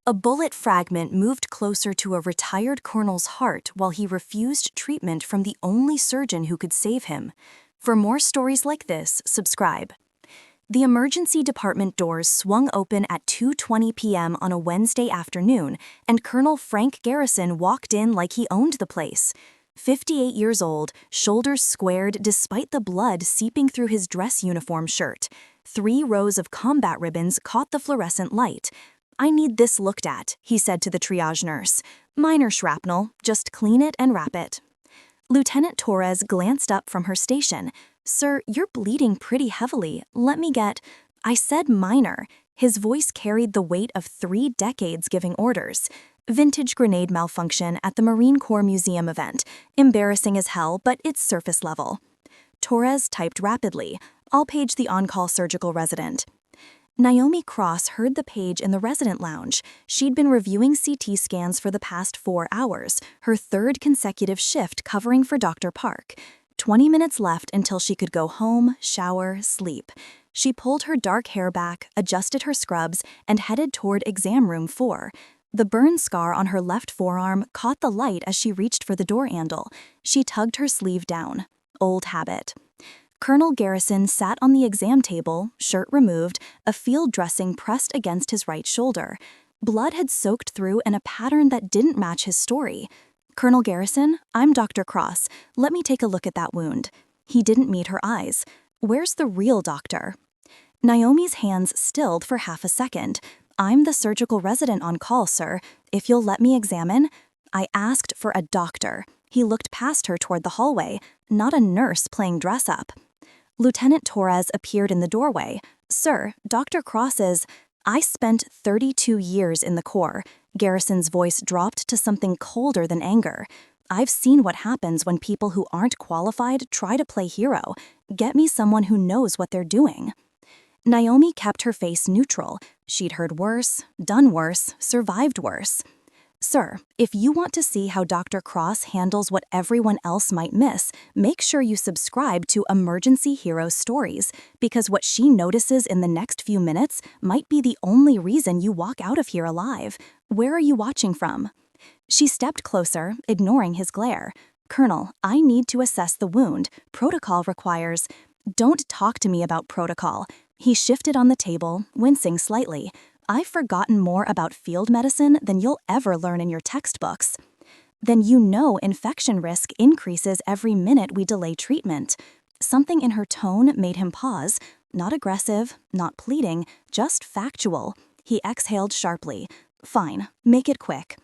A bullet fragment moved closer to a retired colonel's heart while he refused treatment from the only surgeon who could save him. For more stories like this, subscribe. The emergency department doors swung open at 2:20 p.m. on a Wednesday afternoon, and Colonel Frank Garrison walked in like he owned the place. 58 years old, shoulders squared despite the blood seeping through his dress uniform shirt. 3 rows of combat ribbons caught the fluorescent light. "I need this looked at," he said to the triage nurse. "Minor shrapnel, just clean it and wrap it." Lieutenant Torres glanced up from her station. "Sir, you're bleeding pretty heavily. Let me get—" "I said minor." His voice carried the weight of 3 decades giving orders. "Vintage grenade malfunction at the Marine Corps Museum event. Embarrassing as hell, but it's surface level." Torres typed rapidly. "I'll page the on-call surgical resident." Naomi Cross heard the page in the resident lounge. She'd been reviewing CT scans for the past 4 hours, her 3rd consecutive shift covering for Dr. Park. 20 minutes left until she could go home, shower, sleep. She pulled her dark hair back, adjusted her scrubs, and headed toward exam room 4. The burn scar on her left forearm caught the light as she reached for the door handle. She tugged her sleeve down. Old habit. Colonel Garrison sat on the exam table, shirt removed, a field dressing pressed against his right shoulder. Blood had soaked through in a pattern that didn't match his story. "Colonel Garrison, I'm Dr. Cross. Let me take a look at that wound." He didn't meet her eyes. "Where's the real doctor?" Naomi's hands stilled for half a second. "I'm the surgical resident on call, sir. If you'll let me examine—" "I asked for a doctor." He looked past her toward the hallway, not a nurse playing dress-up. Lieutenant Torres appeared in the doorway. "Sir, Dr. Cross is—" "I spent 32 years in the Corps." Garrison's voice dropped to something colder than anger. "I've seen what happens when people who aren't qualified try to play hero. Get me someone who knows what they're doing." Naomi kept her face neutral. She'd heard worse, done worse, survived worse. "Sir, if you want to see how Dr. Cross handles what everyone else might miss, make sure you subscribe to Emergency Hero Stories, because what she notices in the next few minutes might be the only reason you walk out of here alive. Where are you watching from?" She stepped closer, ignoring his glare. "Colonel, I need to assess the wound. Protocol requires—" "Don't talk to me about protocol." He shifted on the table, wincing slightly. "I've forgotten more about field medicine than you'll ever learn in your textbooks." "Then you know infection risk increases every minute we delay treatment." Something in her tone made him pause. Not aggressive, not pleading, just factual. He exhaled sharply. "Fine, make it quick."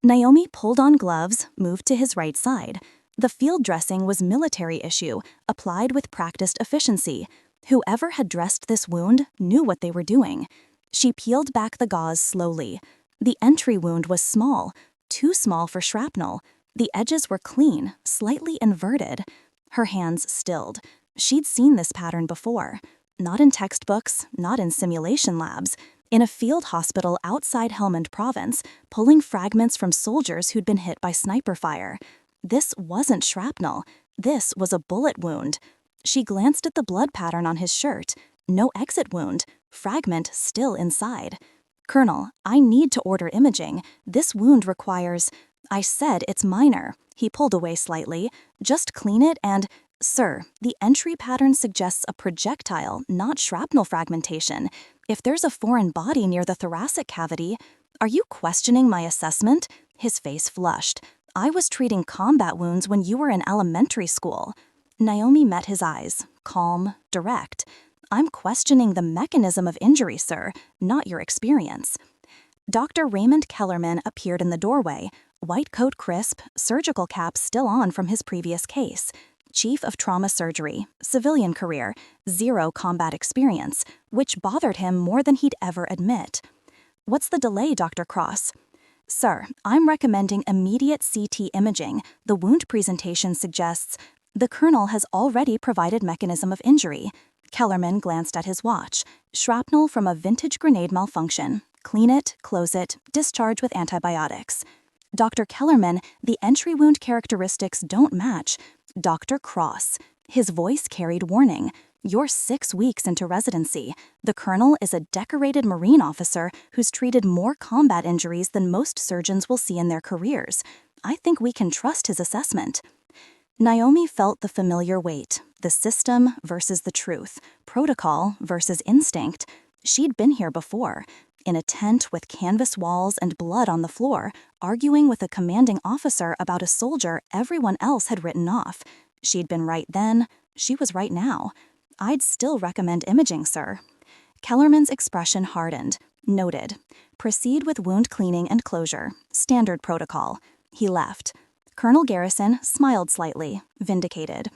Naomi pulled on gloves, moved to his right side. The field dressing was military issue, applied with practiced efficiency. Whoever had dressed this wound knew what they were doing. She peeled back the gauze slowly. The entry wound was small, too small for shrapnel. The edges were clean, slightly inverted. Her hands stilled. She'd seen this pattern before. Not in textbooks, not in simulation labs. In a field hospital outside Helmand Province, pulling fragments from soldiers who'd been hit by sniper fire. This wasn't shrapnel. This was a bullet wound. She glanced at the blood pattern on his shirt. No exit wound. Fragment still inside. "Colonel, I need to order imaging. This wound requires—" "I said it's minor." He pulled away slightly. "Just clean it and—" "Sir, the entry pattern suggests a projectile, not shrapnel fragmentation. If there's a foreign body near the thoracic cavity—" "Are you questioning my assessment?" His face flushed. "I was treating combat wounds when you were in elementary school." Naomi met his eyes, calm, direct. "I'm questioning the mechanism of injury, sir, not your experience." Dr. Raymond Kellerman appeared in the doorway, white coat crisp, surgical cap still on from his previous case. Chief of Trauma Surgery, civilian career, 0 combat experience, which bothered him more than he'd ever admit. "What's the delay, Dr. Cross?" "Sir, I'm recommending immediate CT imaging. The wound presentation suggests—" "The colonel has already provided mechanism of injury." Kellerman glanced at his watch. "Shrapnel from a vintage grenade malfunction. Clean it, close it, discharge with antibiotics." "Dr. Kellerman, the entry wound characteristics don't match." "Dr. Cross." His voice carried warning. You're 6 weeks into residency. The colonel is a decorated Marine officer who's treated more combat injuries than most surgeons will see in their careers. I think we can trust his assessment." Naomi felt the familiar weight, the system versus the truth, protocol versus instinct. She'd been here before, in a tent with canvas walls and blood on the floor, arguing with a commanding officer about a soldier everyone else had written off. She'd been right then, she was right now. "I'd still recommend imaging, sir." Kellerman's expression hardened. "Noted. Proceed with wound cleaning and closure. Standard protocol." He left. Colonel Garrison smiled slightly, vindicated.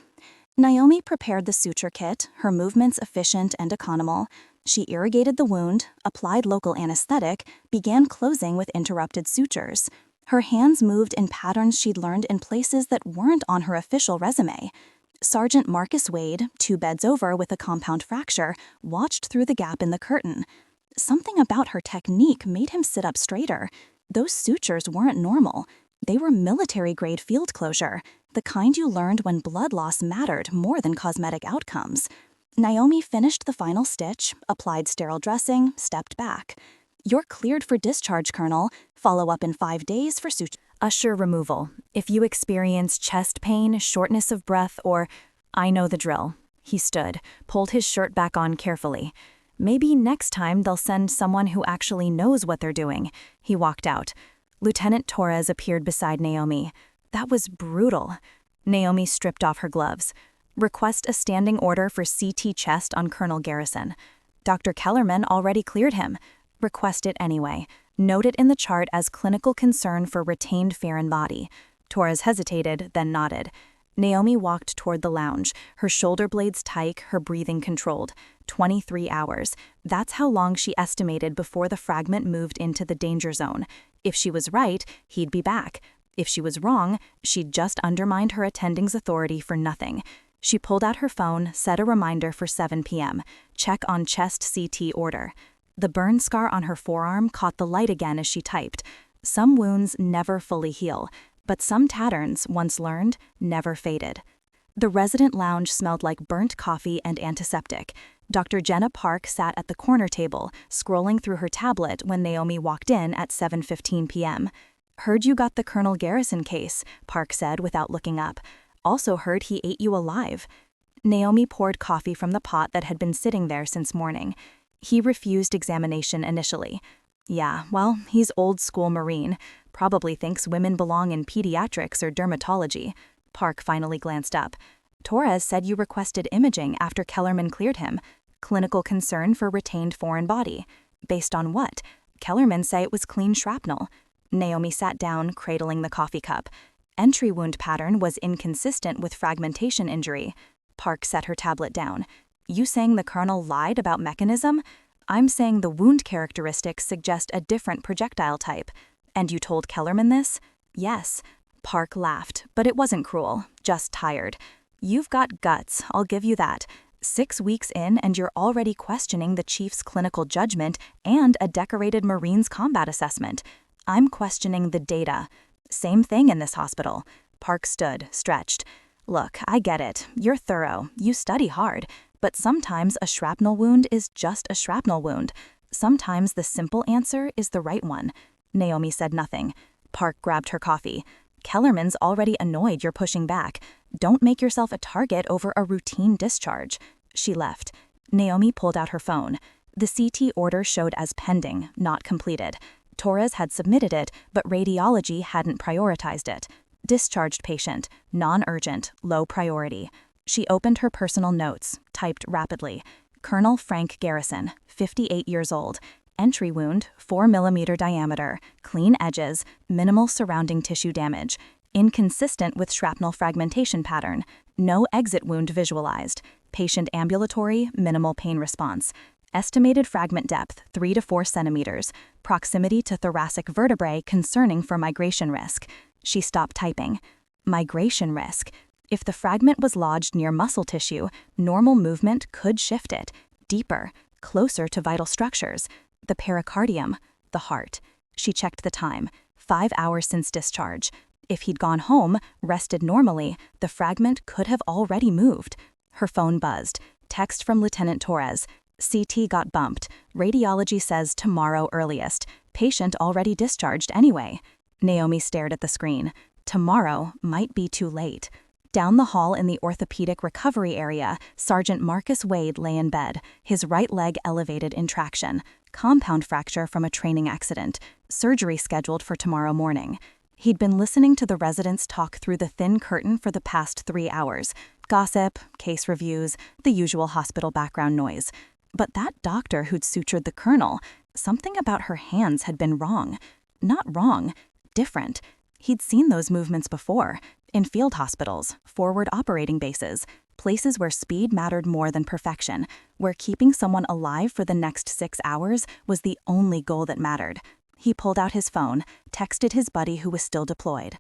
Naomi prepared the suture kit, her movements efficient and economal. She irrigated the wound, applied local anesthetic, began closing with interrupted sutures. Her hands moved in patterns she'd learned in places that weren't on her official resume. Sergeant Marcus Wade, 2 beds over with a compound fracture, watched through the gap in the curtain. Something about her technique made him sit up straighter. Those sutures weren't normal. They were military-grade field closure, the kind you learned when blood loss mattered more than cosmetic outcomes. Naomi finished the final stitch, applied sterile dressing, stepped back. "You're cleared for discharge, Colonel. Follow up in 5 days for suture." Usher removal. If you experience chest pain, shortness of breath, or... I know the drill. He stood, pulled his shirt back on carefully. Maybe next time they'll send someone who actually knows what they're doing. He walked out. Lieutenant Torres appeared beside Naomi. That was brutal. Naomi stripped off her gloves. "Request a standing order for CT chest on Colonel Garrison. Dr. Kellerman already cleared him. Request it anyway. Note it in the chart as clinical concern for retained Farron body." Torres hesitated, then nodded. Naomi walked toward the lounge, her shoulder blades tight, her breathing controlled. 23 hours. That's how long she estimated before the fragment moved into the danger zone. If she was right, he'd be back. If she was wrong, she'd just undermined her attending's authority for nothing. She pulled out her phone, set a reminder for 7 p.m. Check on chest CT order. The burn scar on her forearm caught the light again as she typed. Some wounds never fully heal, but some patterns, once learned, never faded. The resident lounge smelled like burnt coffee and antiseptic. Dr. Jenna Park sat at the corner table, scrolling through her tablet when Naomi walked in at 7:15 p.m. "Heard you got the Colonel Garrison case," Park said without looking up. "Also heard he ate you alive." Naomi poured coffee from the pot that had been sitting there since morning. "He refused examination initially." "Yeah, well, he's old-school Marine. Probably thinks women belong in pediatrics or dermatology." Park finally glanced up. "Torres said you requested imaging after Kellerman cleared him. Clinical concern for retained foreign body. Based on what? Kellerman say it was clean shrapnel." Naomi sat down, cradling the coffee cup. "Entry wound pattern was inconsistent with fragmentation injury." Park set her tablet down. "You saying the colonel lied about mechanism? I'm saying the wound characteristics suggest a different projectile type." "And you told Kellerman this?" "Yes." Park laughed, but it wasn't cruel, just tired. "You've got guts, I'll give you that. 6 weeks in and you're already questioning the chief's clinical judgment and a decorated Marine's combat assessment. I'm questioning the data. Same thing in this hospital." Park stood, stretched. "Look, I get it. You're thorough. You study hard. But sometimes a shrapnel wound is just a shrapnel wound. Sometimes the simple answer is the right one." Naomi said nothing. Park grabbed her coffee. "Kellerman's already annoyed you're pushing back. Don't make yourself a target over a routine discharge." She left. Naomi pulled out her phone. The CT order showed as pending, not completed. Torres had submitted it, but radiology hadn't prioritized it. Discharged patient, non-urgent, low priority. She opened her personal notes, typed rapidly. Colonel Frank Garrison, 58 years old. Entry wound, 4 mm diameter, clean edges, minimal surrounding tissue damage. Inconsistent with shrapnel fragmentation pattern. No exit wound visualized. Patient ambulatory, minimal pain response. Estimated fragment depth, 3 to 4 centimeters. Proximity to thoracic vertebrae concerning for migration risk. She stopped typing. Migration risk. If the fragment was lodged near muscle tissue, normal movement could shift it. Deeper, closer to vital structures. The pericardium, the heart. She checked the time. 5 hours since discharge. If he'd gone home, rested normally, the fragment could have already moved. Her phone buzzed. Text from Lieutenant Torres. CT got bumped. Radiology says tomorrow earliest. Patient already discharged anyway. Naomi stared at the screen. Tomorrow might be too late. Down the hall in the orthopedic recovery area, Sergeant Marcus Wade lay in bed, his right leg elevated in traction. Compound fracture from a training accident. Surgery scheduled for tomorrow morning. He'd been listening to the residents talk through the thin curtain for the past 3 hours. Gossip, case reviews, the usual hospital background noise. But that doctor who'd sutured the colonel, something about her hands had been wrong. Not wrong, different. He'd seen those movements before, in field hospitals, forward operating bases, places where speed mattered more than perfection, where keeping someone alive for the next 6 hours was the only goal that mattered. He pulled out his phone, texted his buddy who was still deployed.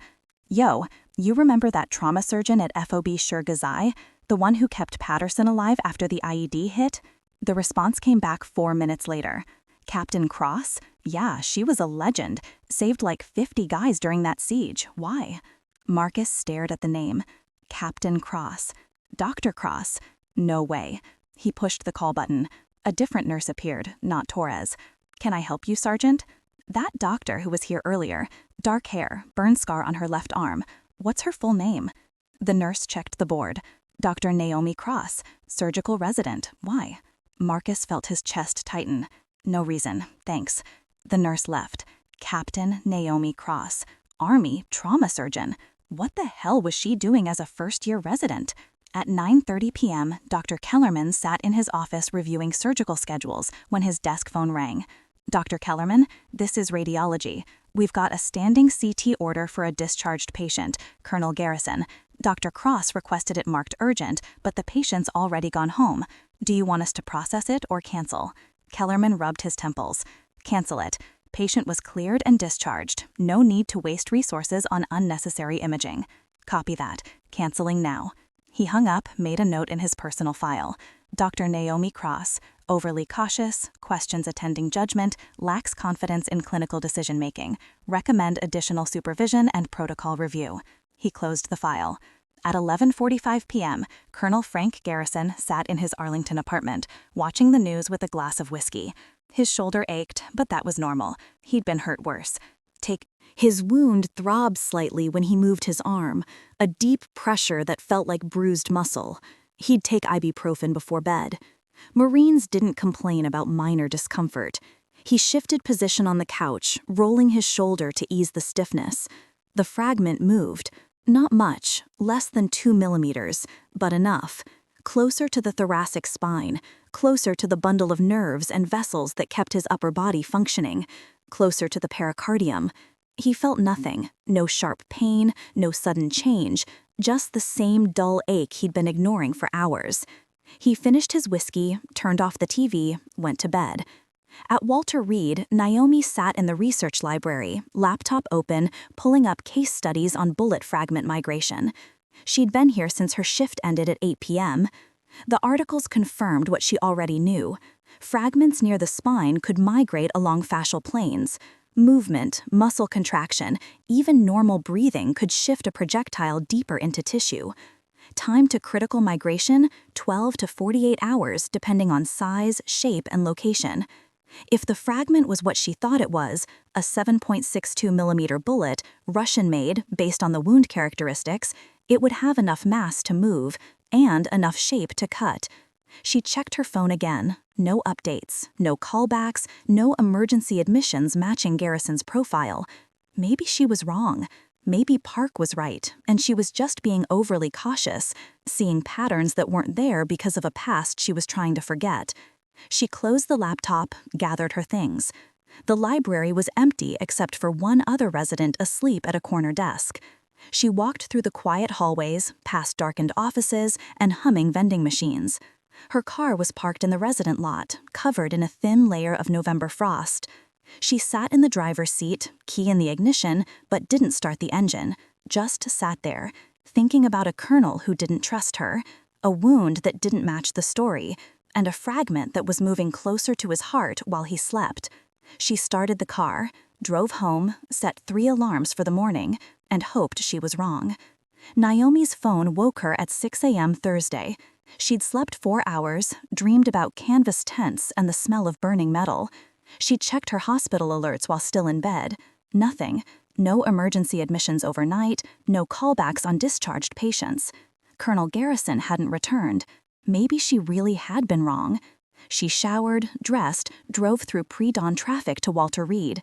"Yo, you remember that trauma surgeon at FOB Shirgazai? The one who kept Patterson alive after the IED hit?" The response came back 4 minutes later. "Captain Cross? Yeah, she was a legend. Saved like 50 guys during that siege. Why?" Marcus stared at the name. Captain Cross. Dr. Cross. No way. He pushed the call button. A different nurse appeared, not Torres. "Can I help you, Sergeant?" "That doctor who was here earlier. Dark hair, burn scar on her left arm. What's her full name?" The nurse checked the board. "Dr. Naomi Cross. Surgical resident. Why?" Marcus felt his chest tighten. "No reason, thanks." The nurse left. Captain Naomi Cross. Army trauma surgeon. What the hell was she doing as a first-year resident? At 9:30 p.m., Dr. Kellerman sat in his office reviewing surgical schedules when his desk phone rang. "Dr. Kellerman, this is radiology. We've got a standing CT order for a discharged patient, Colonel Garrison. Dr. Cross requested it marked urgent, but the patient's already gone home. Do you want us to process it or cancel?" Kellerman rubbed his temples. "Cancel it. Patient was cleared and discharged. No need to waste resources on unnecessary imaging." "Copy that. Canceling now." He hung up, made a note in his personal file. Dr. Naomi Cross, overly cautious, questions attending judgment, lacks confidence in clinical decision-making. Recommend additional supervision and protocol review. He closed the file. At 11:45 p.m., Colonel Frank Garrison sat in his Arlington apartment, watching the news with a glass of whiskey. His shoulder ached, but that was normal. He'd been hurt worse. His wound throbbed slightly when he moved his arm, a deep pressure that felt like bruised muscle. He'd take ibuprofen before bed. Marines didn't complain about minor discomfort. He shifted position on the couch, rolling his shoulder to ease the stiffness. The fragment moved. Not much, less than 2 millimeters, but enough. Closer to the thoracic spine, closer to the bundle of nerves and vessels that kept his upper body functioning, closer to the pericardium. He felt nothing, no sharp pain, no sudden change, just the same dull ache he'd been ignoring for hours. He finished his whiskey, turned off the TV, went to bed. At Walter Reed, Naomi sat in the research library, laptop open, pulling up case studies on bullet fragment migration. She'd been here since her shift ended at 8 p.m. The articles confirmed what she already knew. Fragments near the spine could migrate along fascial planes. Movement, muscle contraction, even normal breathing could shift a projectile deeper into tissue. Time to critical migration, 12 to 48 hours depending on size, shape, and location. If the fragment was what she thought it was, a 7.62 millimeter bullet, Russian-made based on the wound characteristics, it would have enough mass to move and enough shape to cut. She checked her phone again. No updates, no callbacks, no emergency admissions matching Garrison's profile. Maybe she was wrong. Maybe Park was right, and she was just being overly cautious, seeing patterns that weren't there because of a past she was trying to forget. She closed the laptop, gathered her things. The library was empty except for one other resident asleep at a corner desk. She walked through the quiet hallways, past darkened offices, and humming vending machines. Her car was parked in the resident lot, covered in a thin layer of November frost. She sat in the driver's seat, key in the ignition, but didn't start the engine, just sat there, thinking about a colonel who didn't trust her, a wound that didn't match the story, and a fragment that was moving closer to his heart while he slept. She started the car, drove home, set 3 alarms for the morning, and hoped she was wrong. Naomi's phone woke her at 6 a.m. Thursday. She'd slept 4 hours, dreamed about canvas tents and the smell of burning metal. She'd checked her hospital alerts while still in bed. Nothing. No emergency admissions overnight, no callbacks on discharged patients. Colonel Garrison hadn't returned. Maybe she really had been wrong. She showered, dressed, drove through pre-dawn traffic to Walter Reed.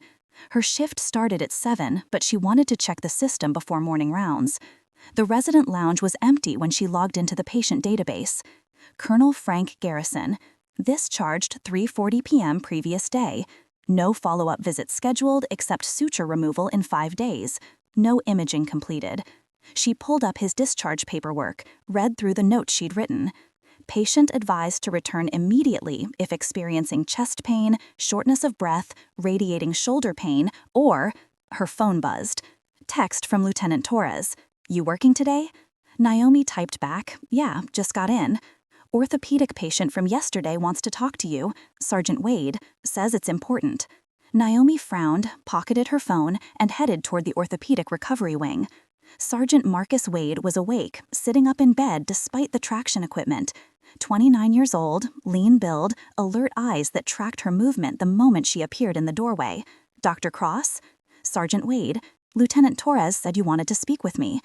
Her shift started at 7, but she wanted to check the system before morning rounds. The resident lounge was empty when she logged into the patient database. Colonel Frank Garrison. Discharged 3:40 p.m. previous day. No follow-up visits scheduled except suture removal in 5 days. No imaging completed. She pulled up his discharge paperwork, read through the notes she'd written. Patient advised to return immediately if experiencing chest pain, shortness of breath, radiating shoulder pain, or her phone buzzed. Text from Lieutenant Torres. You working today? Naomi typed back, yeah, just got in. Orthopedic patient from yesterday wants to talk to you. Sergeant Wade says it's important. Naomi frowned, pocketed her phone, and headed toward the orthopedic recovery wing. Sergeant Marcus Wade was awake, sitting up in bed despite the traction equipment. 29 years old, lean build, alert eyes that tracked her movement the moment she appeared in the doorway. Dr. Cross? Sergeant Wade. Lieutenant Torres said you wanted to speak with me.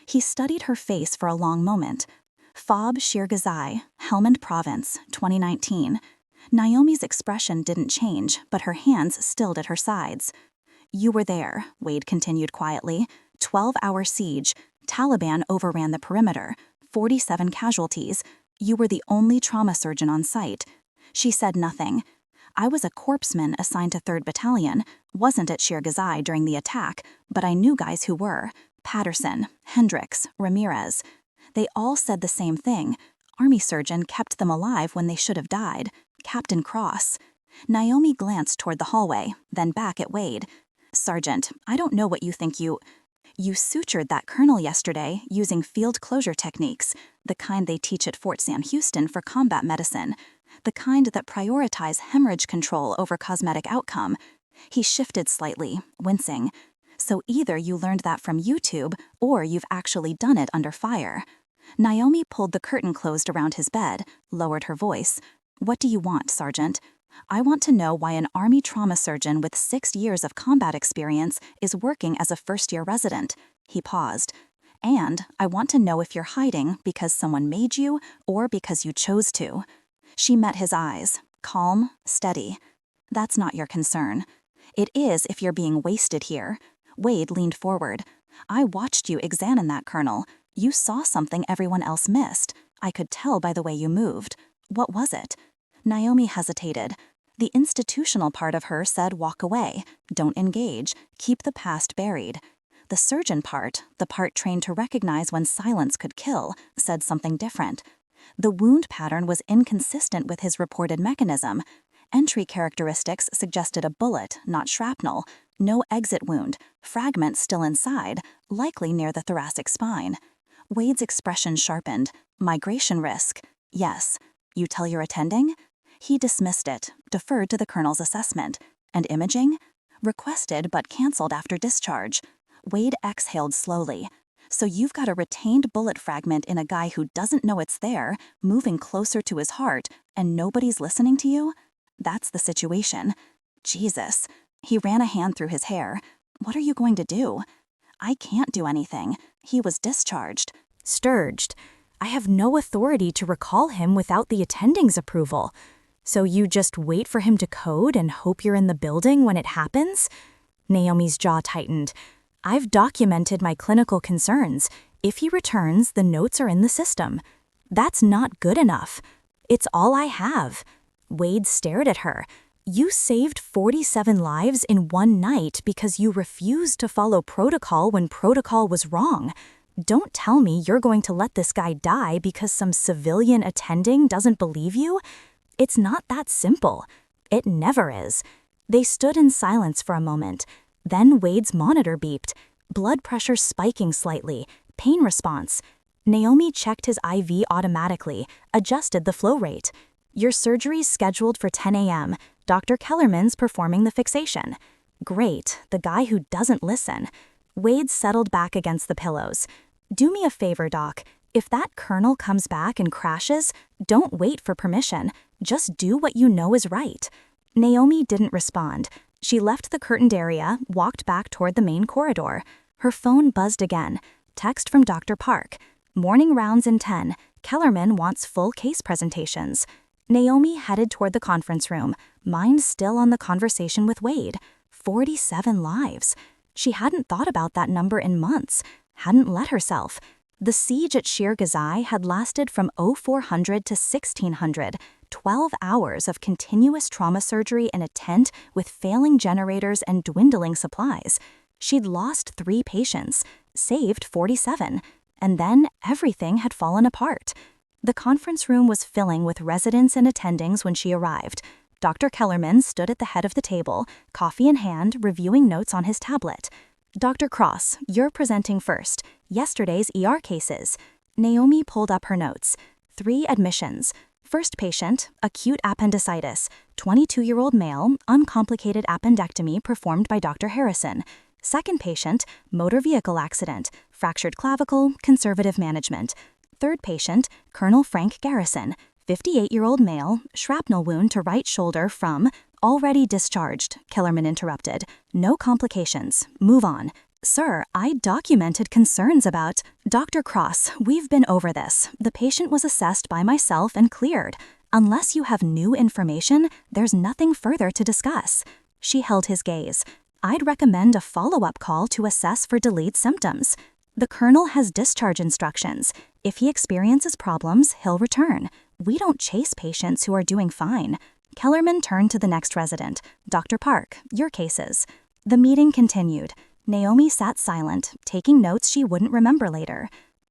He studied her face for a long moment. Fob Shirgazai, Helmand Province, 2019. Naomi's expression didn't change, but her hands stilled at her sides. You were there, Wade continued quietly. 12-hour siege. Taliban overran the perimeter. 47 casualties. You were the only trauma surgeon on site. She said nothing. I was a corpsman assigned to 3rd Battalion, wasn't at Shirgazai during the attack, but I knew guys who were. Patterson, Hendricks, Ramirez. They all said the same thing. Army surgeon kept them alive when they should have died. Captain Cross. Naomi glanced toward the hallway, then back at Wade. Sergeant, I don't know what you think you sutured that colonel yesterday using field closure techniques, the kind they teach at Fort Sam Houston for combat medicine, the kind that prioritize hemorrhage control over cosmetic outcome. He shifted slightly, wincing. So either you learned that from YouTube, or you've actually done it under fire. Naomi pulled the curtain closed around his bed, lowered her voice. What do you want, Sergeant? I want to know why an Army trauma surgeon with 6 years of combat experience is working as a first-year resident. He paused. And I want to know if you're hiding because someone made you or because you chose to. She met his eyes, calm, steady. That's not your concern. It is if you're being wasted here. Wade leaned forward. I watched you examine that colonel. You saw something everyone else missed. I could tell by the way you moved. What was it? Naomi hesitated. The institutional part of her said walk away, don't engage, keep the past buried. The surgeon part, the part trained to recognize when silence could kill, said something different. The wound pattern was inconsistent with his reported mechanism. Entry characteristics suggested a bullet, not shrapnel. No exit wound, fragments still inside, likely near the thoracic spine. Wade's expression sharpened. Migration risk. Yes. You tell you're attending? He dismissed it, deferred to the colonel's assessment. And imaging? Requested but canceled after discharge. Wade exhaled slowly. So you've got a retained bullet fragment in a guy who doesn't know it's there, moving closer to his heart, and nobody's listening to you? That's the situation. Jesus. He ran a hand through his hair. What are you going to do? I can't do anything. He was discharged. Sturged. I have no authority to recall him without the attending's approval. So you just wait for him to code and hope you're in the building when it happens? Naomi's jaw tightened. I've documented my clinical concerns. If he returns, the notes are in the system. That's not good enough. It's all I have. Wade stared at her. You saved 47 lives in one night because you refused to follow protocol when protocol was wrong. Don't tell me you're going to let this guy die because some civilian attending doesn't believe you. It's not that simple. It never is. They stood in silence for a moment. Then Wade's monitor beeped, blood pressure spiking slightly, pain response. Naomi checked his IV automatically, adjusted the flow rate. Your surgery's scheduled for 10 a.m. Dr. Kellerman's performing the fixation. Great, the guy who doesn't listen. Wade settled back against the pillows. Do me a favor, Doc. If that colonel comes back and crashes, don't wait for permission. Just do what you know is right. Naomi didn't respond. She left the curtained area, walked back toward the main corridor. Her phone buzzed again. Text from Dr. Park. Morning rounds in 10. Kellerman wants full case presentations. Naomi headed toward the conference room, mind still on the conversation with Wade. 47 lives. She hadn't thought about that number in months, hadn't let herself. The siege at Shir Gazai had lasted from 0400 to 1600, 12 hours of continuous trauma surgery in a tent with failing generators and dwindling supplies. She'd lost 3 patients, saved 47, and then everything had fallen apart. The conference room was filling with residents and attendings when she arrived. Dr. Kellerman stood at the head of the table, coffee in hand, reviewing notes on his tablet. Dr. Cross, you're presenting first. Yesterday's ER cases. Naomi pulled up her notes. 3 admissions. First patient, acute appendicitis, 22-year-old male, uncomplicated appendectomy performed by Dr. Harrison. Second patient, motor vehicle accident, fractured clavicle, conservative management. Third patient, Colonel Frank Garrison, 58-year-old male, shrapnel wound to right shoulder from, already discharged, Kellerman interrupted. No complications. Move on. Sir, I documented concerns about... Dr. Cross, we've been over this. The patient was assessed by myself and cleared. Unless you have new information, there's nothing further to discuss. She held his gaze. I'd recommend a follow-up call to assess for delayed symptoms. The colonel has discharge instructions. If he experiences problems, he'll return. We don't chase patients who are doing fine. Kellerman turned to the next resident. Dr. Park, your cases. The meeting continued. Naomi sat silent, taking notes she wouldn't remember later.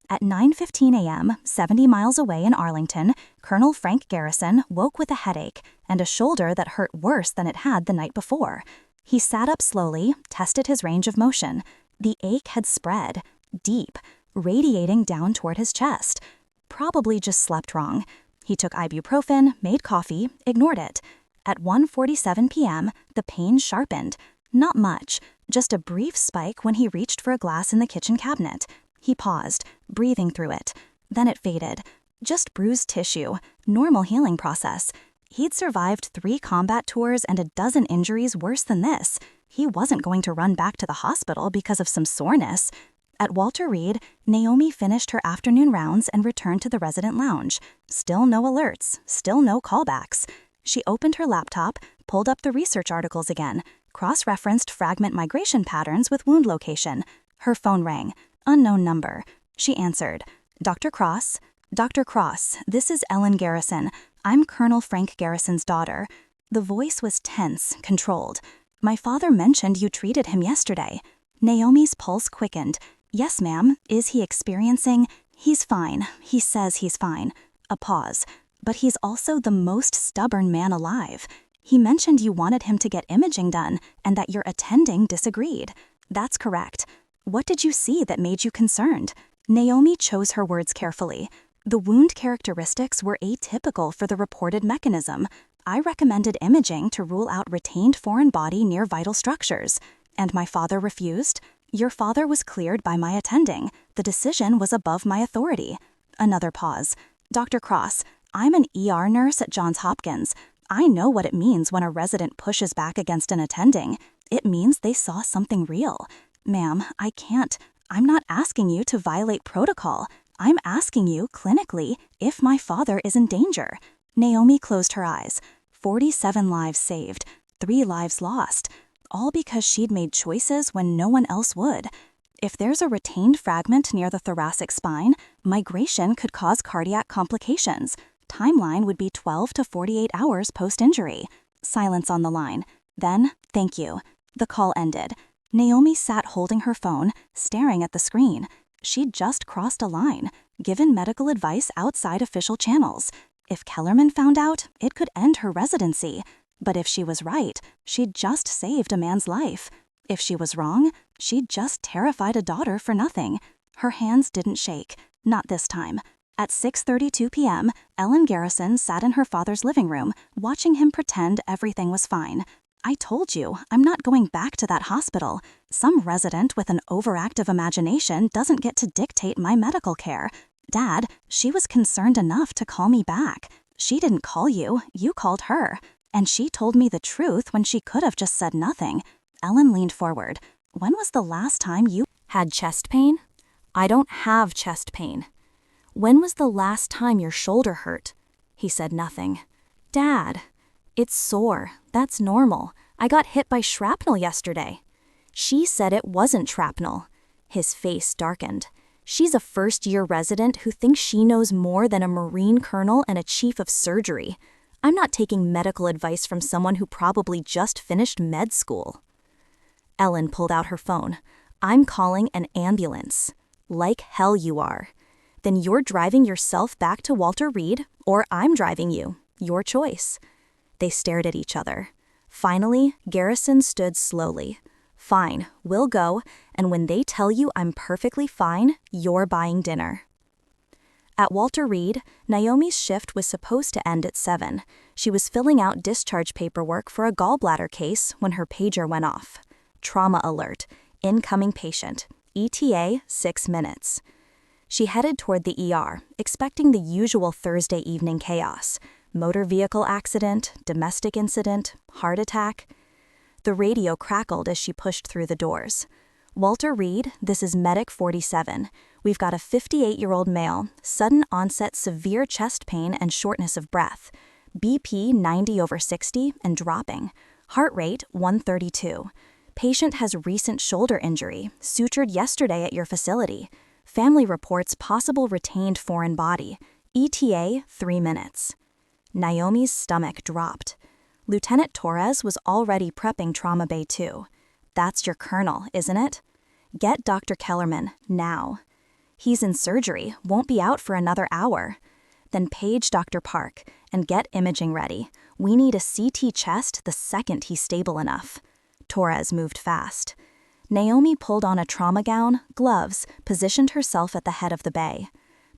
At 9:15 a.m., 70 miles away in Arlington, Colonel Frank Garrison woke with a headache and a shoulder that hurt worse than it had the night before. He sat up slowly, tested his range of motion. The ache had spread, deep, radiating down toward his chest. Probably just slept wrong. He took ibuprofen, made coffee, ignored it. At 1:47 p.m., the pain sharpened. Not much, just a brief spike when he reached for a glass in the kitchen cabinet. He paused, breathing through it. Then it faded. Just bruised tissue, normal healing process. He'd survived 3 combat tours and a dozen injuries worse than this. He wasn't going to run back to the hospital because of some soreness. At Walter Reed, Naomi finished her afternoon rounds and returned to the resident lounge. Still no alerts, still no callbacks. She opened her laptop, pulled up the research articles again, cross-referenced fragment migration patterns with wound location. Her phone rang. Unknown number. She answered. Dr. Cross? Dr. Cross, this is Ellen Garrison. I'm Colonel Frank Garrison's daughter. The voice was tense, controlled. My father mentioned you treated him yesterday. Naomi's pulse quickened. Yes, ma'am. Is he experiencing? He's fine. He says he's fine. A pause. But he's also the most stubborn man alive. He mentioned you wanted him to get imaging done and that your attending disagreed. That's correct. What did you see that made you concerned? Naomi chose her words carefully. The wound characteristics were atypical for the reported mechanism. I recommended imaging to rule out retained foreign body near vital structures. And my father refused? Your father was cleared by my attending. The decision was above my authority. Another pause. Dr. Cross, I'm an ER nurse at Johns Hopkins. I know what it means when a resident pushes back against an attending. It means they saw something real. Ma'am, I can't. I'm not asking you to violate protocol. I'm asking you, clinically, if my father is in danger. Naomi closed her eyes. 47 lives saved, 3 lives lost. All because she'd made choices when no one else would. If there's a retained fragment near the thoracic spine, migration could cause cardiac complications. Timeline would be 12 to 48 hours post-injury. Silence on the line. Then, thank you. The call ended. Naomi sat holding her phone, staring at the screen. She'd just crossed a line, given medical advice outside official channels. If Kellerman found out, it could end her residency. But if she was right, she'd just saved a man's life. If she was wrong, she'd just terrified a daughter for nothing. Her hands didn't shake. Not this time. At 6:32 p.m., Ellen Garrison sat in her father's living room, watching him pretend everything was fine. I told you, I'm not going back to that hospital. Some resident with an overactive imagination doesn't get to dictate my medical care. Dad, she was concerned enough to call me back. She didn't call you, you called her. And she told me the truth when she could have just said nothing. Ellen leaned forward. When was the last time you had chest pain? I don't have chest pain. When was the last time your shoulder hurt? He said nothing. Dad, it's sore. That's normal. I got hit by shrapnel yesterday. She said it wasn't shrapnel. His face darkened. She's a first-year resident who thinks she knows more than a Marine colonel and a chief of surgery. I'm not taking medical advice from someone who probably just finished med school. Ellen pulled out her phone. I'm calling an ambulance. Like hell you are. Then you're driving yourself back to Walter Reed, or I'm driving you. Your choice. They stared at each other. Finally, Garrison stood slowly. Fine, we'll go, and when they tell you I'm perfectly fine, you're buying dinner. At Walter Reed, Naomi's shift was supposed to end at 7. She was filling out discharge paperwork for a gallbladder case when her pager went off. Trauma alert. Incoming patient. ETA 6 minutes. She headed toward the ER, expecting the usual Thursday evening chaos. Motor vehicle accident, domestic incident, heart attack. The radio crackled as she pushed through the doors. Walter Reed, this is Medic 47. We've got a 58-year-old male, sudden onset severe chest pain and shortness of breath. BP 90/60 and dropping. Heart rate 132. Patient has recent shoulder injury, sutured yesterday at your facility. Family reports possible retained foreign body. ETA 3 minutes. Naomi's stomach dropped. Lieutenant Torres was already prepping Trauma Bay 2. That's your colonel, isn't it? Get Dr. Kellerman, now. He's in surgery, won't be out for another hour. Then page Dr. Park and get imaging ready. We need a CT chest the second he's stable enough. Torres moved fast. Naomi pulled on a trauma gown, gloves, positioned herself at the head of the bay.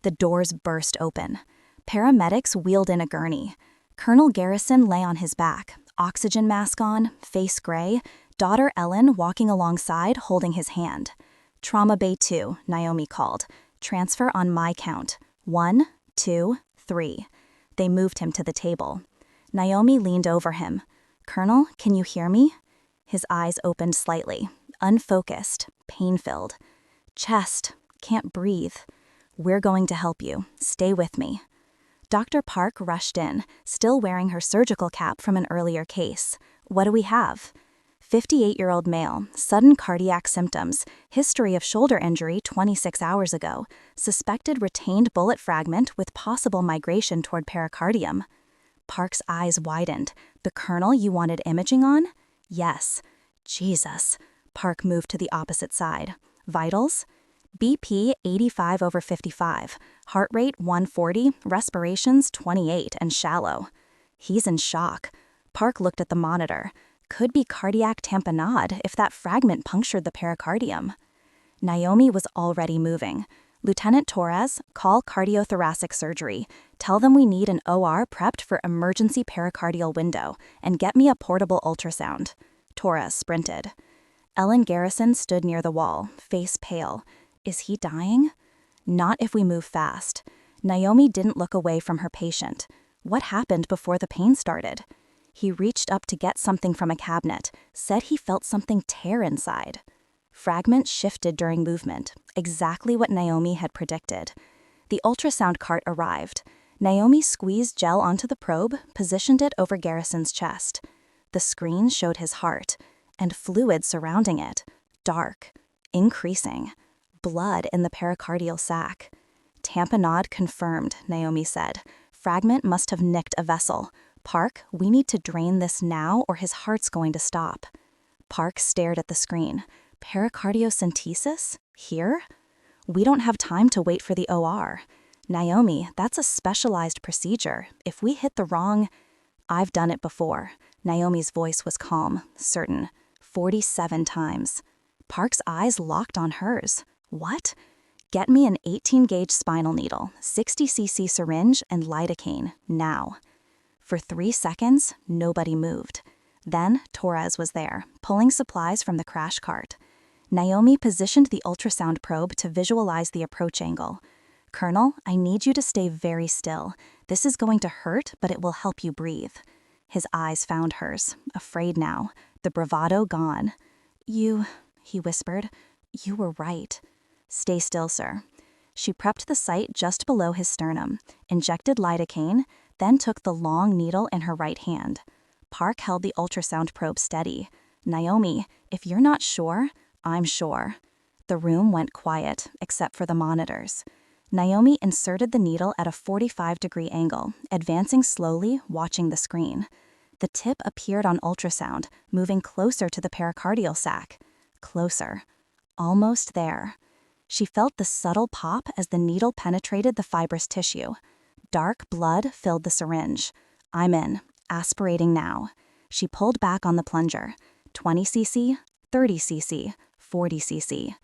The doors burst open. Paramedics wheeled in a gurney. Colonel Garrison lay on his back, oxygen mask on, face gray, daughter Ellen walking alongside holding his hand. Trauma Bay 2, Naomi called. Transfer on my count. 1, 2, 3. They moved him to the table. Naomi leaned over him. Colonel, can you hear me? His eyes opened slightly, unfocused, pain-filled. Chest, can't breathe. We're going to help you. Stay with me. Dr. Park rushed in, still wearing her surgical cap from an earlier case. What do we have? 58-year-old male, sudden cardiac symptoms, history of shoulder injury 26 hours ago, suspected retained bullet fragment with possible migration toward pericardium. Park's eyes widened. The colonel you wanted imaging on? Yes. Jesus. Park moved to the opposite side. Vitals? BP 85/55, heart rate 140, respirations 28 and shallow. He's in shock. Park looked at the monitor. Could be cardiac tamponade if that fragment punctured the pericardium. Naomi was already moving. Lieutenant Torres, call cardiothoracic surgery. Tell them we need an OR prepped for emergency pericardial window, and get me a portable ultrasound. Torres sprinted. Ellen Garrison stood near the wall, face pale. Is he dying? Not if we move fast. Naomi didn't look away from her patient. What happened before the pain started? He reached up to get something from a cabinet, said he felt something tear inside. Fragments shifted during movement, exactly what Naomi had predicted. The ultrasound cart arrived. Naomi squeezed gel onto the probe, positioned it over Garrison's chest. The screen showed his heart, and fluid surrounding it, dark, increasing. Blood in the pericardial sac. Tamponade confirmed, Naomi said. Fragment must have nicked a vessel. Park, we need to drain this now or his heart's going to stop. Park stared at the screen. Pericardiocentesis? Here? We don't have time to wait for the OR. Naomi, that's a specialized procedure. If we hit the wrong... I've done it before. Naomi's voice was calm, certain. 47 times. Park's eyes locked on hers. What? Get me an 18-gauge spinal needle, 60cc syringe, and lidocaine, now. For 3 seconds, nobody moved. Then, Torres was there, pulling supplies from the crash cart. Naomi positioned the ultrasound probe to visualize the approach angle. "Colonel, I need you to stay very still. This is going to hurt, but it will help you breathe." His eyes found hers, afraid now, the bravado gone. He whispered, "You were right." "Stay still, sir." She prepped the site just below his sternum, injected lidocaine, then took the long needle in her right hand. Park held the ultrasound probe steady. "Naomi, if you're not sure, I'm sure." The room went quiet, except for the monitors. Naomi inserted the needle at a 45-degree angle, advancing slowly, watching the screen. The tip appeared on ultrasound, moving closer to the pericardial sac. Closer. Almost there. She felt the subtle pop as the needle penetrated the fibrous tissue. Dark blood filled the syringe. "I'm in. Aspirating now." She pulled back on the plunger. 20 cc, 30 cc, 40 cc.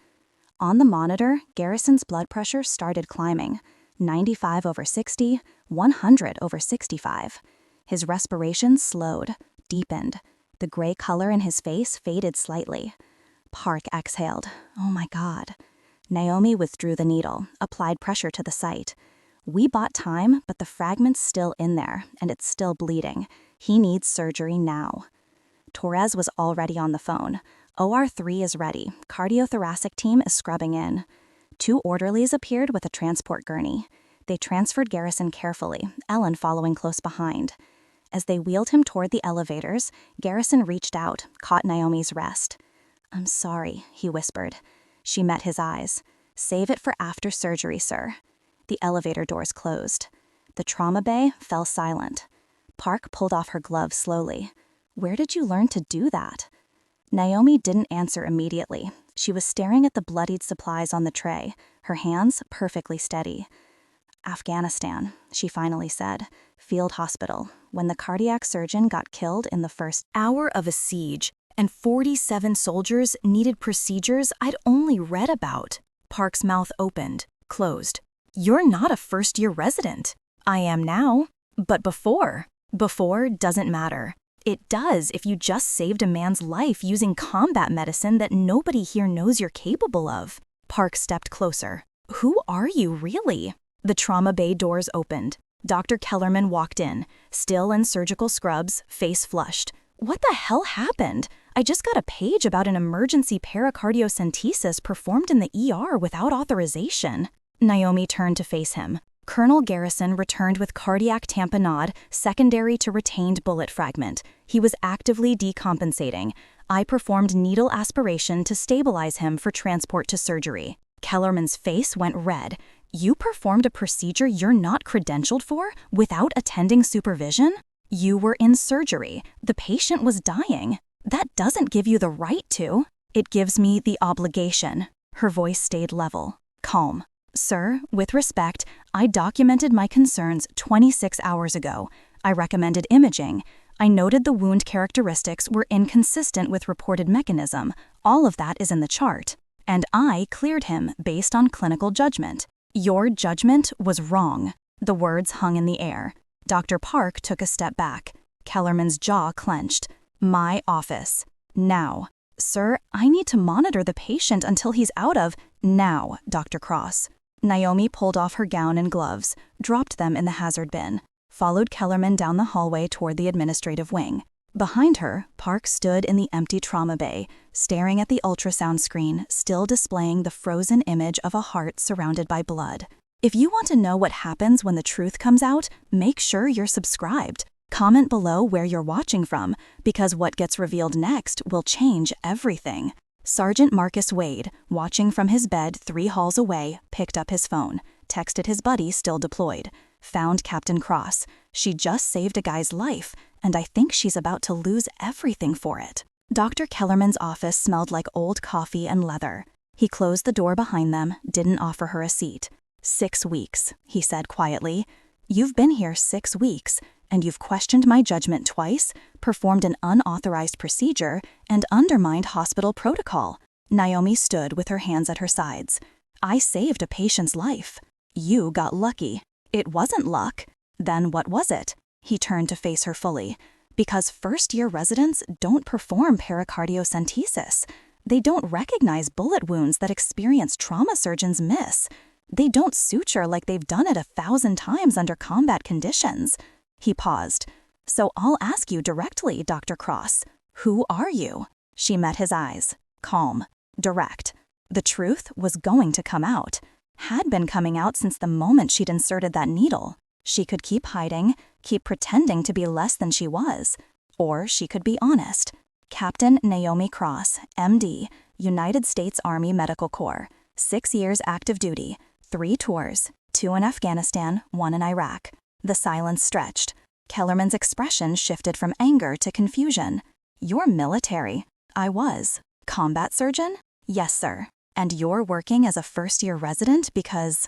On the monitor, Garrison's blood pressure started climbing. 95/60, 100/65. His respiration slowed, deepened. The gray color in his face faded slightly. Park exhaled. "Oh my God." Naomi withdrew the needle, applied pressure to the site. "We bought time, but the fragment's still in there, and it's still bleeding. He needs surgery now." Torres was already on the phone. "OR3 is ready. Cardiothoracic team is scrubbing in." 2 orderlies appeared with a transport gurney. They transferred Garrison carefully, Ellen following close behind. As they wheeled him toward the elevators, Garrison reached out, caught Naomi's wrist. "I'm sorry," he whispered. She met his eyes. "Save it for after surgery, sir." The elevator doors closed. The trauma bay fell silent. Park pulled off her gloves slowly. "Where did you learn to do that?" Naomi didn't answer immediately. She was staring at the bloodied supplies on the tray, her hands perfectly steady. "Afghanistan," she finally said. "Field hospital, when the cardiac surgeon got killed in the first hour of a siege, and 47 soldiers needed procedures I'd only read about." Park's mouth opened, closed. "You're not a first-year resident." "I am now. But before?" "Before doesn't matter." "It does if you just saved a man's life using combat medicine that nobody here knows you're capable of." Park stepped closer. "Who are you, really?" The trauma bay doors opened. Dr. Kellerman walked in, still in surgical scrubs, face flushed. "What the hell happened? I just got a page about an emergency pericardiocentesis performed in the ER without authorization." Naomi turned to face him. "Colonel Garrison returned with cardiac tamponade secondary to retained bullet fragment. He was actively decompensating. I performed needle aspiration to stabilize him for transport to surgery." Kellerman's face went red. "You performed a procedure you're not credentialed for without attending supervision? You were in surgery. The patient was dying. That doesn't give you the right to." "It gives me the obligation." Her voice stayed level, calm. "Sir, with respect, I documented my concerns 26 hours ago. I recommended imaging. I noted the wound characteristics were inconsistent with reported mechanism. All of that is in the chart. And I cleared him based on clinical judgment. Your judgment was wrong." The words hung in the air. Dr. Park took a step back. Kellerman's jaw clenched. "My office. Now." "Sir, I need to monitor the patient until he's out of—" "Now, Dr. Cross." Naomi pulled off her gown and gloves, dropped them in the hazard bin, followed Kellerman down the hallway toward the administrative wing. Behind her, Park stood in the empty trauma bay, staring at the ultrasound screen, still displaying the frozen image of a heart surrounded by blood. If you want to know what happens when the truth comes out, make sure you're subscribed. Comment below where you're watching from, because what gets revealed next will change everything. Sergeant Marcus Wade, watching from his bed 3 halls away, picked up his phone, texted his buddy still deployed, found Captain Cross. She just saved a guy's life, and I think she's about to lose everything for it. Dr. Kellerman's office smelled like old coffee and leather. He closed the door behind them, didn't offer her a seat. 6 weeks, he said quietly. "You've been here 6 weeks, and you've questioned my judgment twice, performed an unauthorized procedure, and undermined hospital protocol." Naomi stood with her hands at her sides. "I saved a patient's life. You got lucky." "It wasn't luck." "Then what was it?" He turned to face her fully. "Because first-year residents don't perform pericardiocentesis. They don't recognize bullet wounds that experienced trauma surgeons miss. They don't suture like they've done it 1,000 times under combat conditions. He paused. So I'll ask you directly, Dr. Cross. Who are you? She met his eyes. Calm. Direct. The truth was going to come out. Had been coming out since the moment she'd inserted that needle. She could keep hiding, keep pretending to be less than she was. Or she could be honest. Captain Naomi Cross, MD, United States Army Medical Corps, 6 years active duty, 3 tours, 2 in Afghanistan, 1 in Iraq. The silence stretched. Kellerman's expression shifted from anger to confusion. You're military. I was. Combat surgeon? Yes, sir. And you're working as a first-year resident because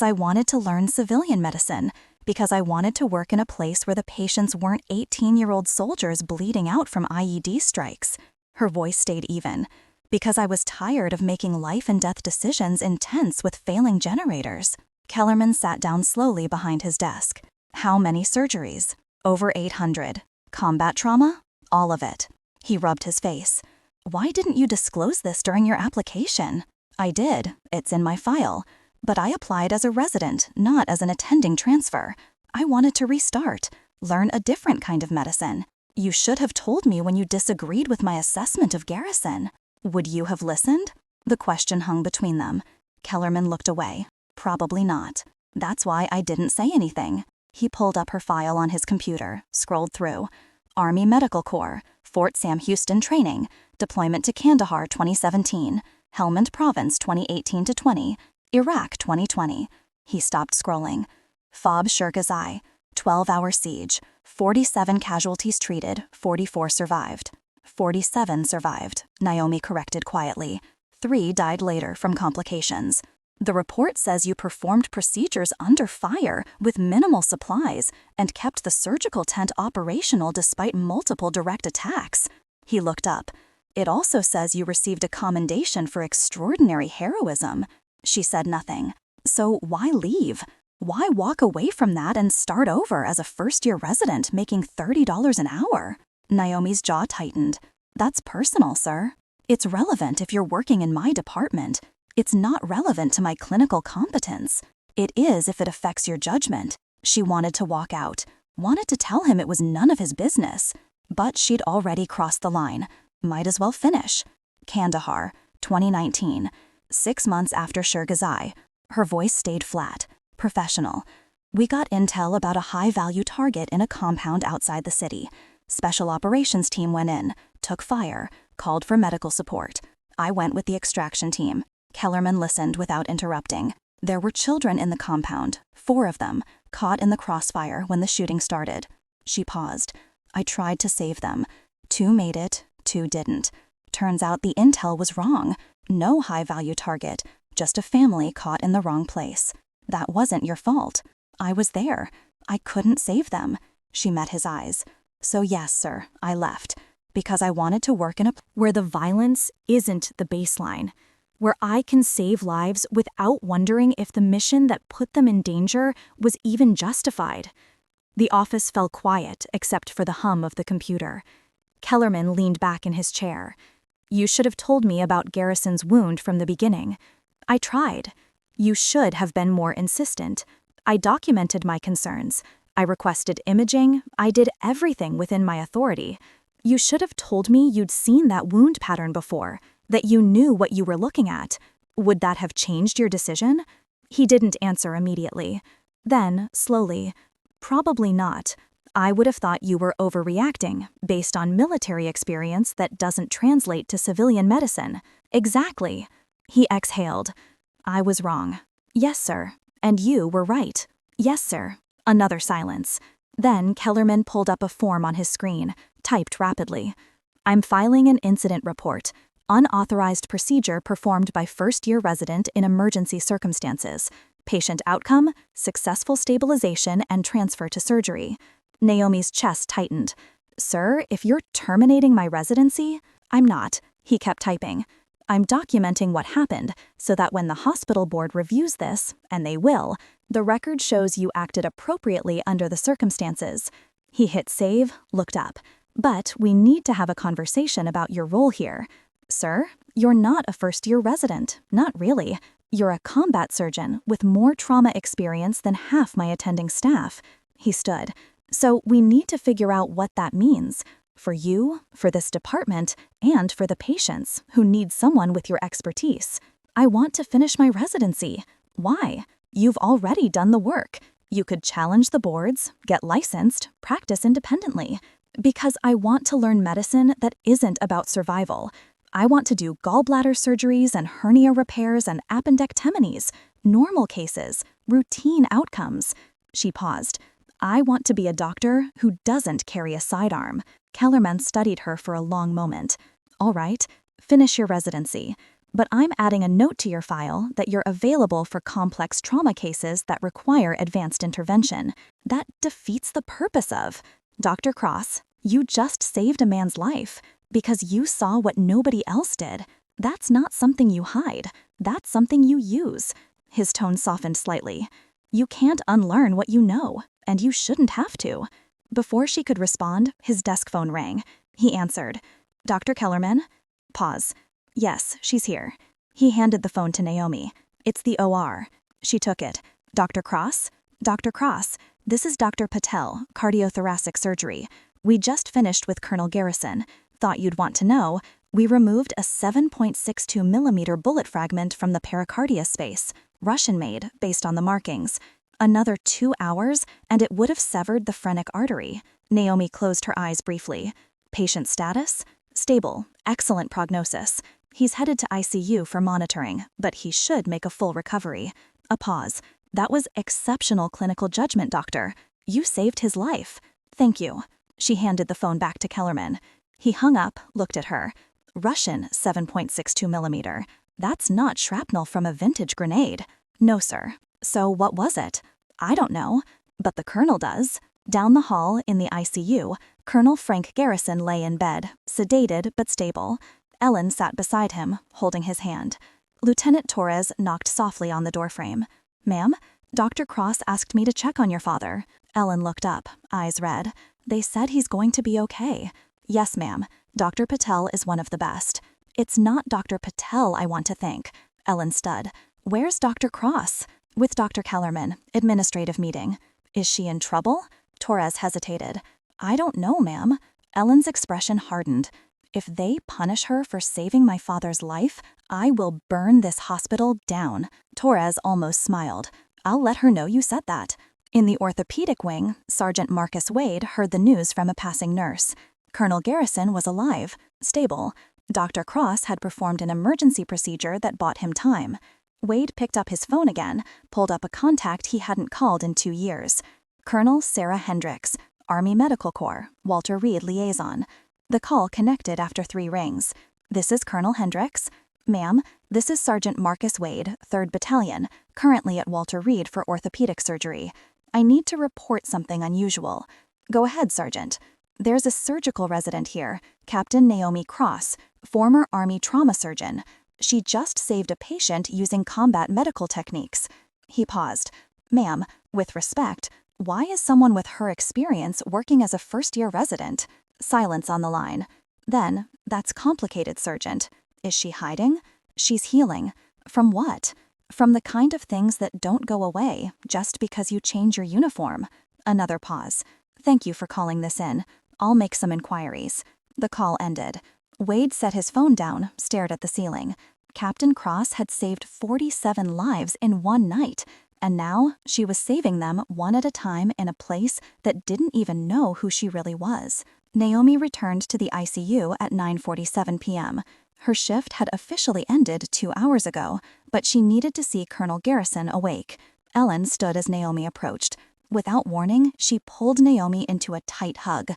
I wanted to learn civilian medicine, because I wanted to work in a place where the patients weren't 18-year-old soldiers bleeding out from IED strikes. Her voice stayed even. Because I was tired of making life-and-death decisions intense with failing generators. Kellerman sat down slowly behind his desk. How many surgeries? Over 800. Combat trauma? All of it. He rubbed his face. Why didn't you disclose this during your application? I did. It's in my file. But I applied as a resident, not as an attending transfer. I wanted to restart, learn a different kind of medicine. You should have told me when you disagreed with my assessment of Garrison. Would you have listened? The question hung between them. Kellerman looked away. Probably not. That's why I didn't say anything. He pulled up her file on his computer, scrolled through. Army Medical Corps, Fort Sam Houston training, deployment to Kandahar 2017, Helmand Province 2018-20, Iraq 2020. He stopped scrolling. Fob Shurgazai, 12-hour siege, 47 casualties treated, 44 survived. 47 survived, Naomi corrected quietly. 3 died later from complications. The report says you performed procedures under fire with minimal supplies and kept the surgical tent operational despite multiple direct attacks. He looked up. It also says you received a commendation for extraordinary heroism. She said nothing. So why leave? Why walk away from that and start over as a first-year resident making $30 an hour? Naomi's jaw tightened. That's personal, sir. It's relevant if you're working in my department. It's not relevant to my clinical competence. It is if it affects your judgment. She wanted to walk out, wanted to tell him it was none of his business. But she'd already crossed the line. Might as well finish. Kandahar, 2019. 6 months after Shurgazai. Her voice stayed flat, professional. We got intel about a high-value target in a compound outside the city. Special operations team went in, took fire, called for medical support. I went with the extraction team. Kellerman listened without interrupting. There were children in the compound, 4 of them, caught in the crossfire when the shooting started. She paused. I tried to save them. 2 made it, 2 didn't. Turns out the intel was wrong. No high-value target, just a family caught in the wrong place. That wasn't your fault. I was there. I couldn't save them. She met his eyes. So yes, sir, I left. Because I wanted to work in a where the violence isn't the baseline. Where I can save lives without wondering if the mission that put them in danger was even justified. The office fell quiet except for the hum of the computer. Kellerman leaned back in his chair. You should have told me about Garrison's wound from the beginning. I tried. You should have been more insistent. I documented my concerns. I requested imaging. I did everything within my authority. You should have told me you'd seen that wound pattern before, that you knew what you were looking at. Would that have changed your decision? He didn't answer immediately. Then, slowly, probably not. I would have thought you were overreacting, based on military experience that doesn't translate to civilian medicine. Exactly. He exhaled. I was wrong. Yes, sir. And you were right. Yes, sir. Another silence. Then Kellerman pulled up a form on his screen, typed rapidly. I'm filing an incident report. Unauthorized procedure performed by first-year resident in emergency circumstances. Patient outcome, successful stabilization and transfer to surgery. Naomi's chest tightened. Sir, if you're terminating my residency, I'm not. He kept typing. I'm documenting what happened so that when the hospital board reviews this, and they will, the record shows you acted appropriately under the circumstances. He hit save, looked up. But we need to have a conversation about your role here. Sir, you're not a first-year resident. Not really. You're a combat surgeon with more trauma experience than half my attending staff. He stood. So we need to figure out what that means. For you, for this department, and for the patients who need someone with your expertise. I want to finish my residency. Why? You've already done the work. You could challenge the boards, get licensed, practice independently. Because I want to learn medicine that isn't about survival. I want to do gallbladder surgeries and hernia repairs and appendectomies, normal cases, routine outcomes. She paused. I want to be a doctor who doesn't carry a sidearm. Kellerman studied her for a long moment. All right, finish your residency. But I'm adding a note to your file that you're available for complex trauma cases that require advanced intervention. That defeats the purpose of. Dr. Cross, you just saved a man's life. Because you saw what nobody else did. That's not something you hide. That's something you use. His tone softened slightly. You can't unlearn what you know, and you shouldn't have to. Before she could respond, his desk phone rang. He answered. Dr. Kellerman? Pause. Yes, she's here. He handed the phone to Naomi. It's the OR. She took it. Dr. Cross? Dr. Cross, this is Dr. Patel, cardiothoracic surgery. We just finished with Colonel Garrison. Thought you'd want to know, we removed a 7.62 millimeter bullet fragment from the pericardia space, Russian-made based on the markings. Another 2 hours, and it would have severed the phrenic artery. Naomi closed her eyes briefly. Patient status? Stable, excellent prognosis. He's headed to ICU for monitoring, but he should make a full recovery. A pause. That was exceptional clinical judgment, doctor. You saved his life. Thank you. She handed the phone back to Kellerman. He hung up, looked at her. Russian 7.62 millimeter. That's not shrapnel from a vintage grenade. No, sir. So what was it? I don't know. But the colonel does. Down the hall, in the ICU, Colonel Frank Garrison lay in bed, sedated but stable. Ellen sat beside him, holding his hand. Lieutenant Torres knocked softly on the doorframe. Ma'am, Dr. Cross asked me to check on your father. Ellen looked up, eyes red. They said he's going to be okay. Yes, ma'am. Dr. Patel is one of the best. It's not Dr. Patel I want to thank. Ellen stood. Where's Dr. Cross? With Dr. Kellerman, administrative meeting. Is she in trouble? Torres hesitated. I don't know, ma'am. Ellen's expression hardened. If they punish her for saving my father's life, I will burn this hospital down. Torres almost smiled. I'll let her know you said that. In the orthopedic wing, Sergeant Marcus Wade heard the news from a passing nurse. Colonel Garrison was alive, stable. Dr. Cross had performed an emergency procedure that bought him time. Wade picked up his phone again, pulled up a contact he hadn't called in 2 years. Colonel Sarah Hendricks, Army Medical Corps, Walter Reed liaison. The call connected after 3 rings. This is Colonel Hendricks. Ma'am, this is Sergeant Marcus Wade, 3rd Battalion, currently at Walter Reed for orthopedic surgery. I need to report something unusual. Go ahead, Sergeant. There's a surgical resident here, Captain Naomi Cross, former Army trauma surgeon. She just saved a patient using combat medical techniques. He paused. Ma'am, with respect, why is someone with her experience working as a first-year resident? Silence on the line. Then, that's complicated, Sergeant. Is she hiding? She's healing. From what? From the kind of things that don't go away just because you change your uniform. Another pause. Thank you for calling this in. I'll make some inquiries. The call ended. Wade set his phone down, stared at the ceiling. Captain Cross had saved 47 lives in one night, and now she was saving them one at a time in a place that didn't even know who she really was. Naomi returned to the ICU at 9:47 p.m. Her shift had officially ended 2 hours ago, but she needed to see Colonel Garrison awake. Ellen stood as Naomi approached. Without warning, she pulled Naomi into a tight hug.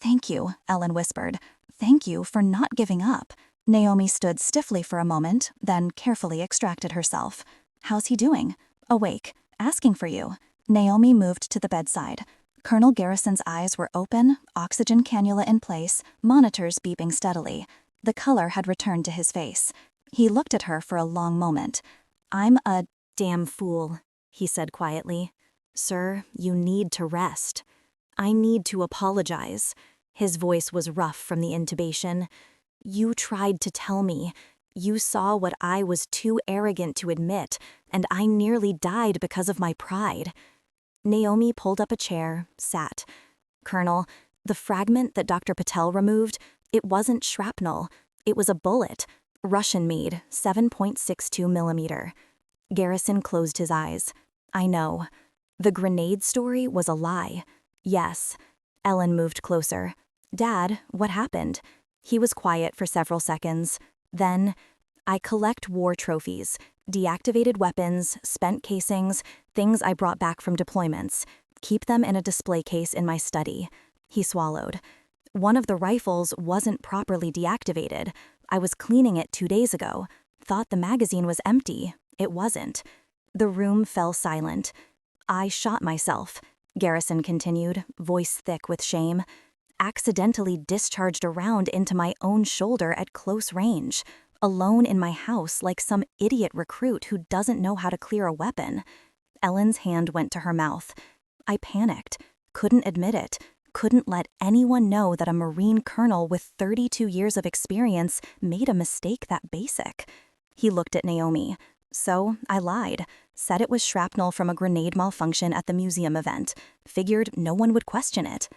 Thank you, Ellen whispered. Thank you for not giving up. Naomi stood stiffly for a moment, then carefully extracted herself. How's he doing? Awake, asking for you. Naomi moved to the bedside. Colonel Garrison's eyes were open, oxygen cannula in place, monitors beeping steadily. The color had returned to his face. He looked at her for a long moment. I'm a damn fool, he said quietly. Sir, you need to rest. I need to apologize. His voice was rough from the intubation. You tried to tell me. You saw what I was too arrogant to admit, and I nearly died because of my pride." Naomi pulled up a chair, sat. "Colonel, the fragment that Dr. Patel removed, it wasn't shrapnel. It was a bullet, Russian-made, 7.62 millimeter." Garrison closed his eyes. "I know. The grenade story was a lie." "Yes." Ellen moved closer. "Dad, what happened?" He was quiet for several seconds. Then, "I collect war trophies, deactivated weapons, spent casings, things I brought back from deployments. Keep them in a display case in my study." He swallowed. "One of the rifles wasn't properly deactivated. I was cleaning it 2 days ago. Thought the magazine was empty. It wasn't." The room fell silent. "I shot myself," Garrison continued, voice thick with shame. "Accidentally discharged a round into my own shoulder at close range, alone in my house like some idiot recruit who doesn't know how to clear a weapon." Ellen's hand went to her mouth. "I panicked, couldn't admit it, couldn't let anyone know that a Marine colonel with 32 years of experience made a mistake that basic." He looked at Naomi. "So I lied, said it was shrapnel from a grenade malfunction at the museum event, figured no one would question it."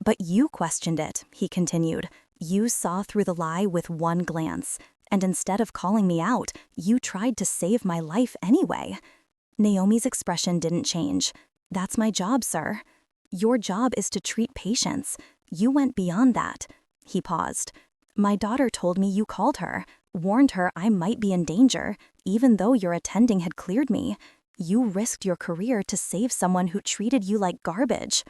"But you questioned it," he continued. "You saw through the lie with one glance, and instead of calling me out, you tried to save my life anyway." Naomi's expression didn't change. "That's my job, sir." "Your job is to treat patients. You went beyond that." He paused. "My daughter told me you called her, warned her I might be in danger, even though your attending had cleared me. You risked your career to save someone who treated you like garbage."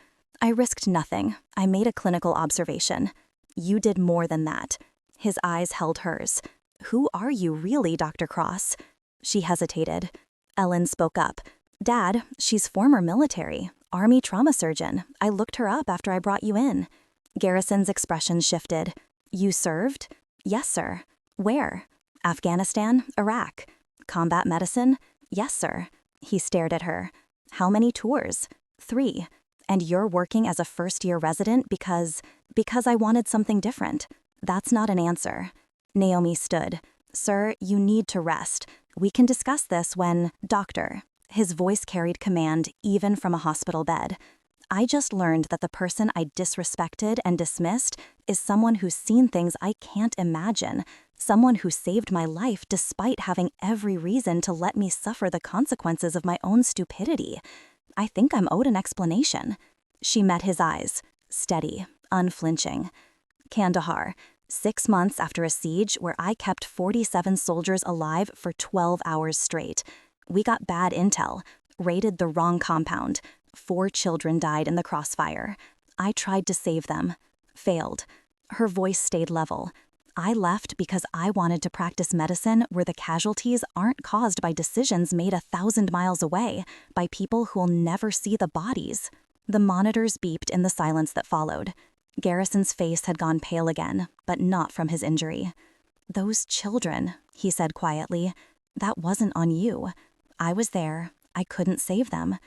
"I risked nothing. I made a clinical observation." "You did more than that." His eyes held hers. "Who are you really, Dr. Cross?" She hesitated. Ellen spoke up. "Dad, she's former military, Army trauma surgeon. I looked her up after I brought you in." Garrison's expression shifted. "You served?" "Yes, sir." "Where?" "Afghanistan, Iraq." "Combat medicine?" "Yes, sir." He stared at her. "How many tours?" "3. "And you're working as a first-year resident because I wanted something different." "That's not an answer." Naomi stood. "Sir, you need to rest. We can discuss this when—" "Doctor." His voice carried command even from a hospital bed. "I just learned that the person I disrespected and dismissed is someone who's seen things I can't imagine, someone who saved my life despite having every reason to let me suffer the consequences of my own stupidity. I think I'm owed an explanation." She met his eyes, steady, unflinching. "Kandahar, 6 months after a siege where I kept 47 soldiers alive for 12 hours straight. We got bad intel, raided the wrong compound. 4 children died in the crossfire. I tried to save them. Failed." Her voice stayed level. "I left because I wanted to practice medicine where the casualties aren't caused by decisions made 1,000 miles away, by people who'll never see the bodies." The monitors beeped in the silence that followed. Garrison's face had gone pale again, but not from his injury. "Those children," he said quietly, "that wasn't on you. I was there. I couldn't save them.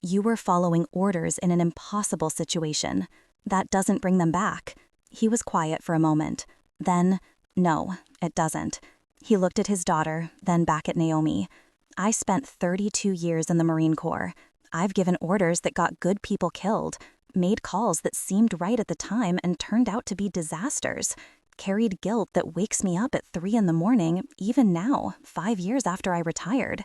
You were following orders in an impossible situation. That doesn't bring them back." He was quiet for a moment. Then, "No, it doesn't." He looked at his daughter, then back at Naomi. "I spent 32 years in the Marine Corps. I've given orders that got good people killed, made calls that seemed right at the time and turned out to be disasters, carried guilt that wakes me up at 3 in the morning, even now, 5 years after I retired."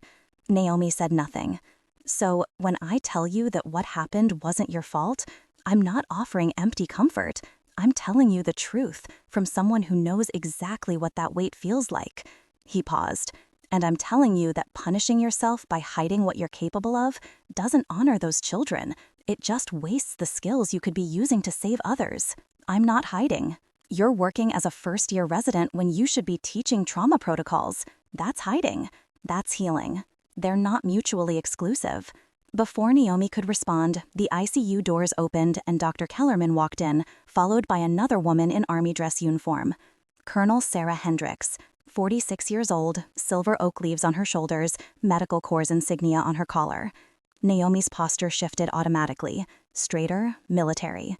Naomi said nothing. "So when I tell you that what happened wasn't your fault, I'm not offering empty comfort. I'm telling you the truth from someone who knows exactly what that weight feels like." He paused. "And I'm telling you that punishing yourself by hiding what you're capable of doesn't honor those children. It just wastes the skills you could be using to save others. I'm not hiding. You're working as a first-year resident when you should be teaching trauma protocols. That's hiding. That's healing. They're not mutually exclusive." Before Naomi could respond, the ICU doors opened and Dr. Kellerman walked in, followed by another woman in Army dress uniform. Colonel Sarah Hendricks, 46 years old, silver oak leaves on her shoulders, medical corps insignia on her collar. Naomi's posture shifted automatically, straighter, military.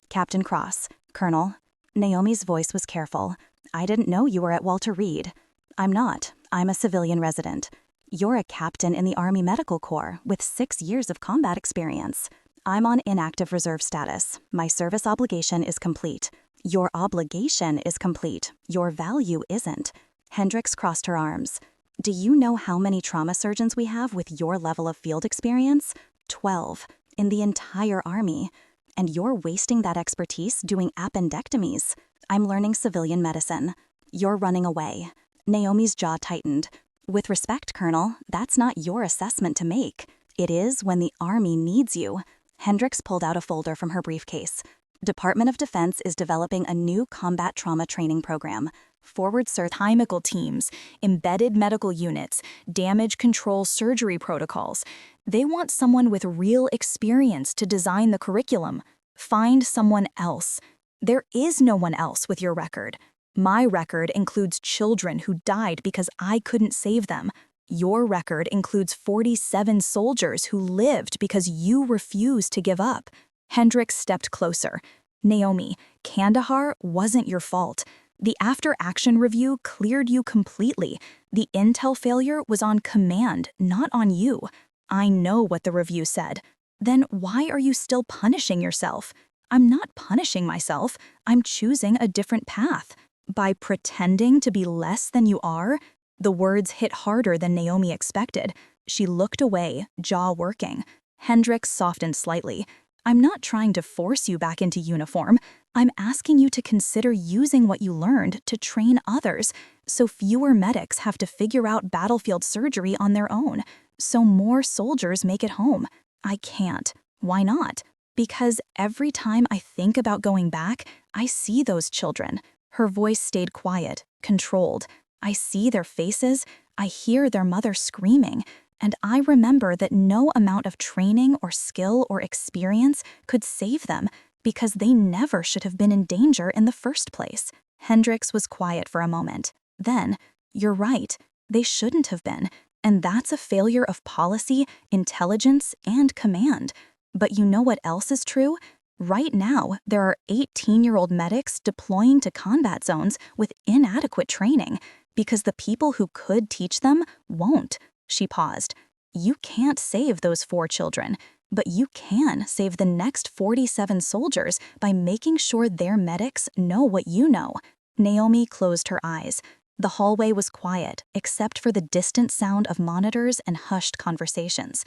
"Captain Cross, Colonel." Naomi's voice was careful. "I didn't know you were at Walter Reed." I'm not. I'm a civilian resident. You're a captain in the Army Medical Corps with 6 years of combat experience. I'm on inactive reserve status. My service obligation is complete. Your obligation is complete. Your value isn't. Hendricks crossed her arms. Do you know how many trauma surgeons we have with your level of field experience? 12. In the entire Army. And you're wasting that expertise doing appendectomies. I'm learning civilian medicine. You're running away. Naomi's jaw tightened. With respect, Colonel, that's not your assessment to make. It is when the Army needs you. Hendricks pulled out a folder from her briefcase. Department of Defense is developing a new combat trauma training program. Forward chemical teams, embedded medical units, damage control surgery protocols. They want someone with real experience to design the curriculum. Find someone else. There is no one else with your record. My record includes children who died because I couldn't save them. Your record includes 47 soldiers who lived because you refused to give up. Hendricks stepped closer. Naomi, Kandahar wasn't your fault. The after-action review cleared you completely. The intel failure was on command, not on you. I know what the review said. Then why are you still punishing yourself? I'm not punishing myself. I'm choosing a different path. By pretending to be less than you are? The words hit harder than Naomi expected. She looked away, jaw working. Hendricks softened slightly. I'm not trying to force you back into uniform. I'm asking you to consider using what you learned to train others, so fewer medics have to figure out battlefield surgery on their own, so more soldiers make it home. I can't. Why not? Because every time I think about going back, I see those children. Her voice stayed quiet, controlled. I see their faces, I hear their mother screaming, and I remember that no amount of training or skill or experience could save them because they never should have been in danger in the first place. Hendricks was quiet for a moment. Then, you're right, they shouldn't have been, and that's a failure of policy, intelligence, and command. But you know what else is true? Right now, there are 18-year-old medics deploying to combat zones with inadequate training because the people who could teach them won't. She paused. You can't save those 4 children, but you can save the next 47 soldiers by making sure their medics know what you know. Naomi closed her eyes. The hallway was quiet, except for the distant sound of monitors and hushed conversations.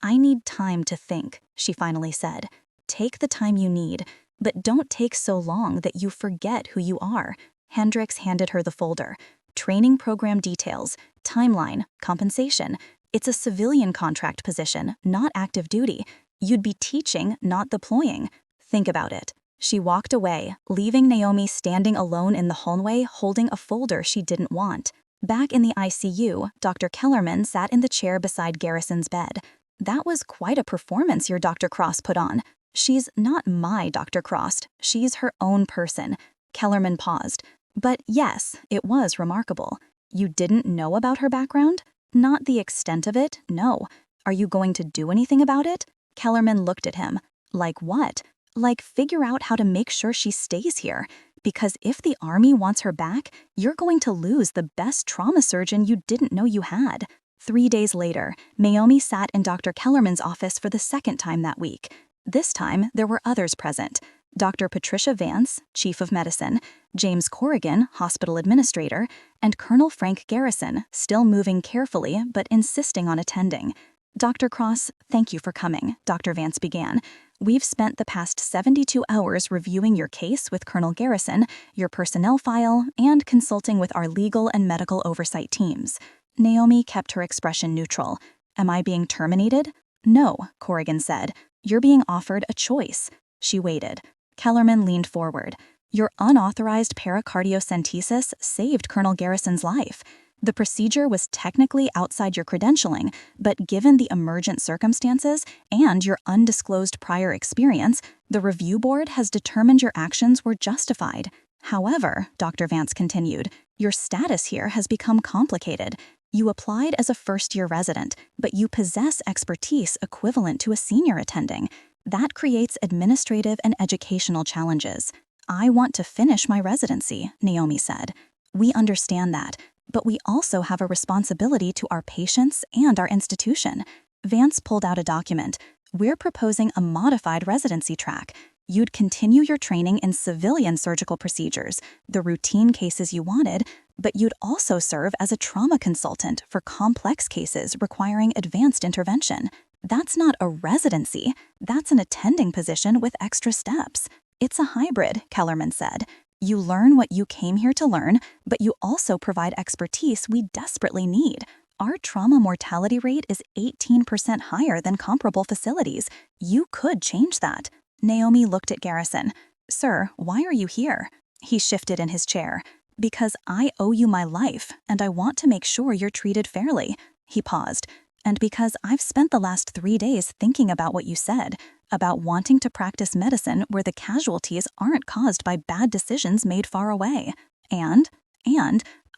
I need time to think, she finally said. Take the time you need, but don't take so long that you forget who you are. Hendricks handed her the folder. Training program details, timeline, compensation. It's a civilian contract position, not active duty. You'd be teaching, not deploying. Think about it. She walked away, leaving Naomi standing alone in the hallway holding a folder she didn't want. Back in the ICU, Dr. Kellerman sat in the chair beside Garrison's bed. That was quite a performance your Dr. Cross put on. She's not my Dr. Cross. She's her own person. Kellerman paused. But yes, it was remarkable. You didn't know about her background? Not the extent of it, no. Are you going to do anything about it? Kellerman looked at him. Like what? Like figure out how to make sure she stays here. Because if the Army wants her back, you're going to lose the best trauma surgeon you didn't know you had. 3 days later, Naomi sat in Dr. Kellerman's office for the second time that week. This time, there were others present. Dr. Patricia Vance, Chief of Medicine, James Corrigan, Hospital Administrator, and Colonel Frank Garrison, still moving carefully but insisting on attending. Dr. Cross, thank you for coming, Dr. Vance began. We've spent the past 72 hours reviewing your case with Colonel Garrison, your personnel file, and consulting with our legal and medical oversight teams. Naomi kept her expression neutral. Am I being terminated? No, Corrigan said. You're being offered a choice. She waited. Kellerman leaned forward. Your unauthorized pericardiocentesis saved Colonel Garrison's life. The procedure was technically outside your credentialing, but given the emergent circumstances and your undisclosed prior experience, the review board has determined your actions were justified. However, Dr. Vance continued, your status here has become complicated. You applied as a first-year resident, but you possess expertise equivalent to a senior attending. That creates administrative and educational challenges. I want to finish my residency, Naomi said. We understand that, but we also have a responsibility to our patients and our institution. Vance pulled out a document. We're proposing a modified residency track. You'd continue your training in civilian surgical procedures, the routine cases you wanted, but you'd also serve as a trauma consultant for complex cases requiring advanced intervention. That's not a residency. That's an attending position with extra steps. It's a hybrid, Kellerman said. You learn what you came here to learn, but you also provide expertise we desperately need. Our trauma mortality rate is 18% higher than comparable facilities. You could change that. Naomi looked at Garrison. Sir, why are you here? He shifted in his chair. Because I owe you my life, and I want to make sure you're treated fairly. He paused. And because I've spent the last 3 days thinking about what you said, about wanting to practice medicine where the casualties aren't caused by bad decisions made far away. And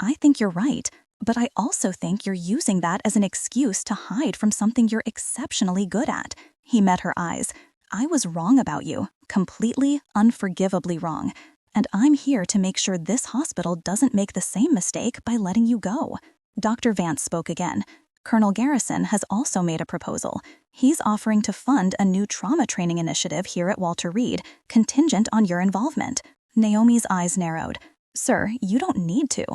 I think you're right, but I also think you're using that as an excuse to hide from something you're exceptionally good at. He met her eyes. I was wrong about you, completely, unforgivably wrong. And I'm here to make sure this hospital doesn't make the same mistake by letting you go. Dr. Vance spoke again. Colonel Garrison has also made a proposal. He's offering to fund a new trauma training initiative here at Walter Reed, contingent on your involvement. Naomi's eyes narrowed. Sir, you don't need to.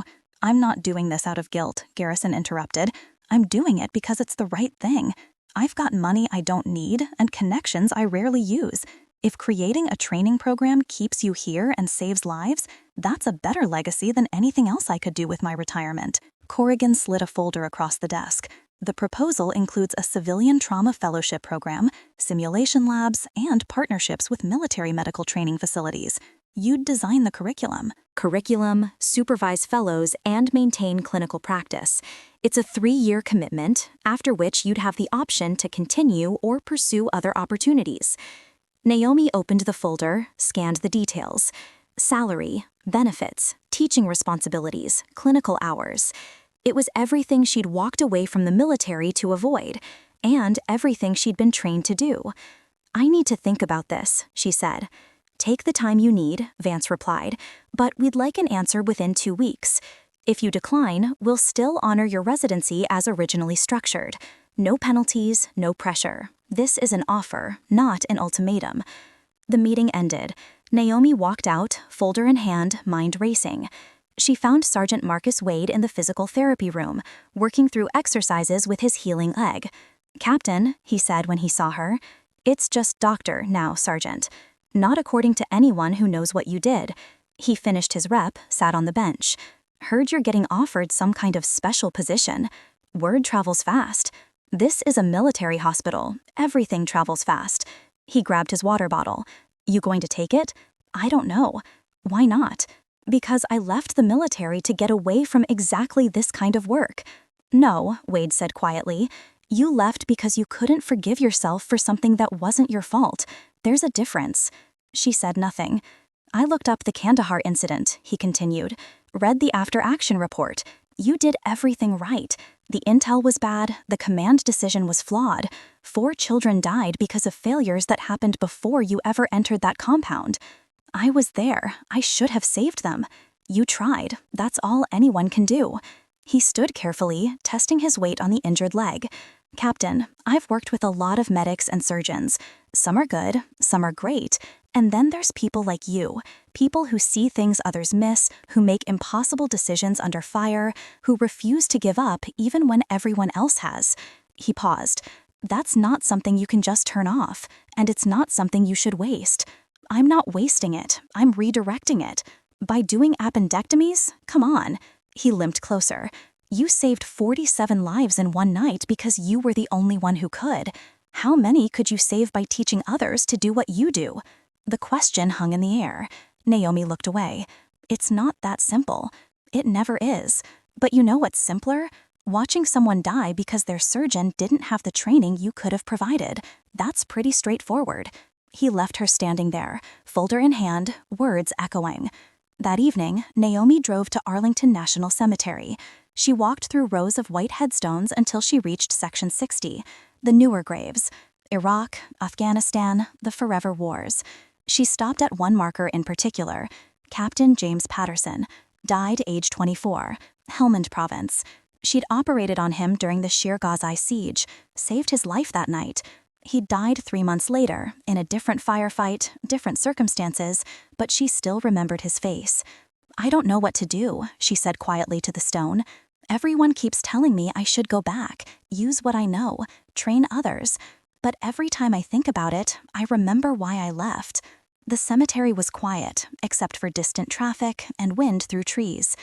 I'm not doing this out of guilt, Garrison interrupted. I'm doing it because it's the right thing. I've got money I don't need and connections I rarely use. If creating a training program keeps you here and saves lives, that's a better legacy than anything else I could do with my retirement. Corrigan slid a folder across the desk. The proposal includes a civilian trauma fellowship program, simulation labs, and partnerships with military medical training facilities. You'd design the curriculum, supervise fellows, and maintain clinical practice. It's a 3-year commitment, after which you'd have the option to continue or pursue other opportunities. Naomi opened the folder, scanned the details. Salary, benefits, teaching responsibilities, clinical hours. It was everything she'd walked away from the military to avoid, and everything she'd been trained to do. I need to think about this, she said. Take the time you need, Vance replied, but we'd like an answer within 2 weeks. If you decline, we'll still honor your residency as originally structured. No penalties, no pressure. This is an offer, not an ultimatum. The meeting ended. Naomi walked out, folder in hand, mind racing. She found Sergeant Marcus Wade in the physical therapy room, working through exercises with his healing leg. Captain, he said when he saw her, it's just doctor now, Sergeant. Not according to anyone who knows what you did. He finished his rep, sat on the bench. Heard you're getting offered some kind of special position. Word travels fast. This is a military hospital. Everything travels fast. He grabbed his water bottle. You going to take it? I don't know. Why not? Because I left the military to get away from exactly this kind of work. No, Wade said quietly. You left because you couldn't forgive yourself for something that wasn't your fault. There's a difference. She said nothing. I looked up the Kandahar incident, he continued. Read the after-action report. You did everything right. The intel was bad, the command decision was flawed. 4 children died because of failures that happened before you ever entered that compound. I was there. I should have saved them. You tried. That's all anyone can do. He stood carefully, testing his weight on the injured leg. Captain, I've worked with a lot of medics and surgeons. Some are good, some are great. And then there's people like you, people who see things others miss, who make impossible decisions under fire, who refuse to give up even when everyone else has. He paused. That's not something you can just turn off, and it's not something you should waste. I'm not wasting it. I'm redirecting it. By doing appendectomies? Come on. He limped closer. You saved 47 lives in one night because you were the only one who could. How many could you save by teaching others to do what you do? The question hung in the air. Naomi looked away. It's not that simple. It never is. But you know what's simpler? Watching someone die because their surgeon didn't have the training you could have provided. That's pretty straightforward. He left her standing there, folder in hand, words echoing. That evening, Naomi drove to Arlington National Cemetery. She walked through rows of white headstones until she reached Section 60, the newer graves. Iraq, Afghanistan, the forever wars. She stopped at one marker in particular, Captain James Patterson. died age 24, Helmand Province. She'd operated on him during the Shir Ghazi siege, saved his life that night. He died 3 months later, in a different firefight, different circumstances, but she still remembered his face. "I don't know what to do," she said quietly to the stone. "Everyone keeps telling me I should go back, use what I know, train others. But every time I think about it, I remember why I left." The cemetery was quiet, except for distant traffic and wind through trees.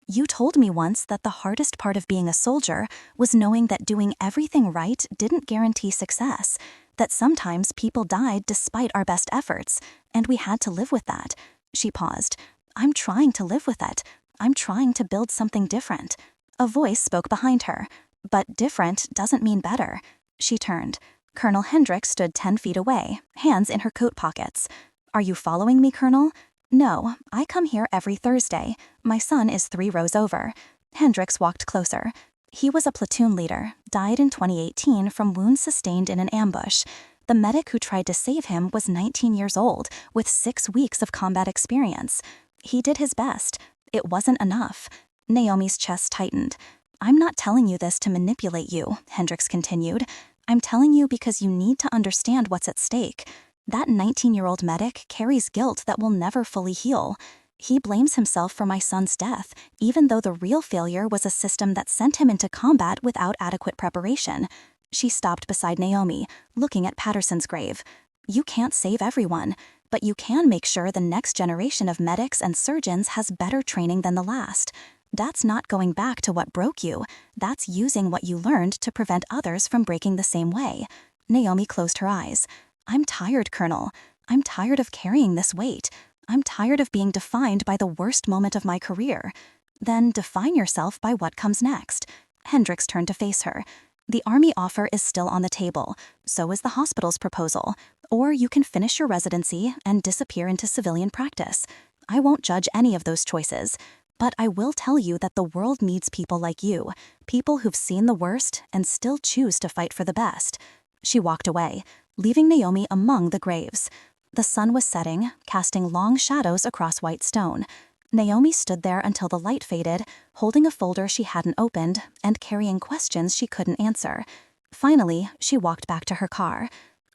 "You told me once that the hardest part of being a soldier was knowing that doing everything right didn't guarantee success, that sometimes people died despite our best efforts, and we had to live with that." She paused. "I'm trying to live with it. I'm trying to build something different." A voice spoke behind her. "But different doesn't mean better." She turned. Colonel Hendricks stood 10 feet away, hands in her coat pockets. "Are you following me, Colonel?" "No, I come here every Thursday. My son is 3 rows over." Hendricks walked closer. He was a platoon leader, died in 2018 from wounds sustained in an ambush. The medic who tried to save him was 19 years old, with 6 weeks of combat experience. He did his best. It wasn't enough. Naomi's chest tightened. "I'm not telling you this to manipulate you," Hendricks continued. "I'm telling you because you need to understand what's at stake. That 19-year-old medic carries guilt that will never fully heal. He blames himself for my son's death, even though the real failure was a system that sent him into combat without adequate preparation." She stopped beside Naomi, looking at Patterson's grave. "You can't save everyone, but you can make sure the next generation of medics and surgeons has better training than the last. That's not going back to what broke you. That's using what you learned to prevent others from breaking the same way." Naomi closed her eyes. "I'm tired, Colonel. I'm tired of carrying this weight. I'm tired of being defined by the worst moment of my career." "Then define yourself by what comes next." Hendricks turned to face her. "The Army offer is still on the table. So is the hospital's proposal. Or you can finish your residency and disappear into civilian practice. I won't judge any of those choices. But I will tell you that the world needs people like you, people who've seen the worst and still choose to fight for the best." She walked away, leaving Naomi among the graves. The sun was setting, casting long shadows across white stone. Naomi stood there until the light faded, holding a folder she hadn't opened and carrying questions she couldn't answer. Finally, she walked back to her car.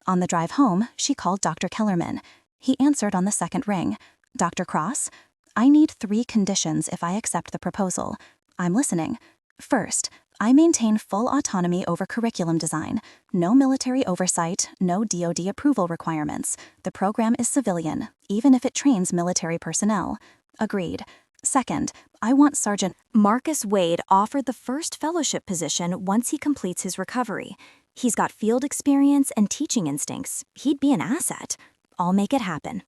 On the drive home, she called Dr. Kellerman. He answered on the second ring. "Dr. Cross? I need 3 conditions if I accept the proposal." "I'm listening." "First, I maintain full autonomy over curriculum design. No military oversight, no DoD approval requirements. The program is civilian, even if it trains military personnel." "Agreed." "Second, I want Sergeant Marcus Wade offered the first fellowship position once he completes his recovery. He's got field experience and teaching instincts. He'd be an asset." "I'll make it happen."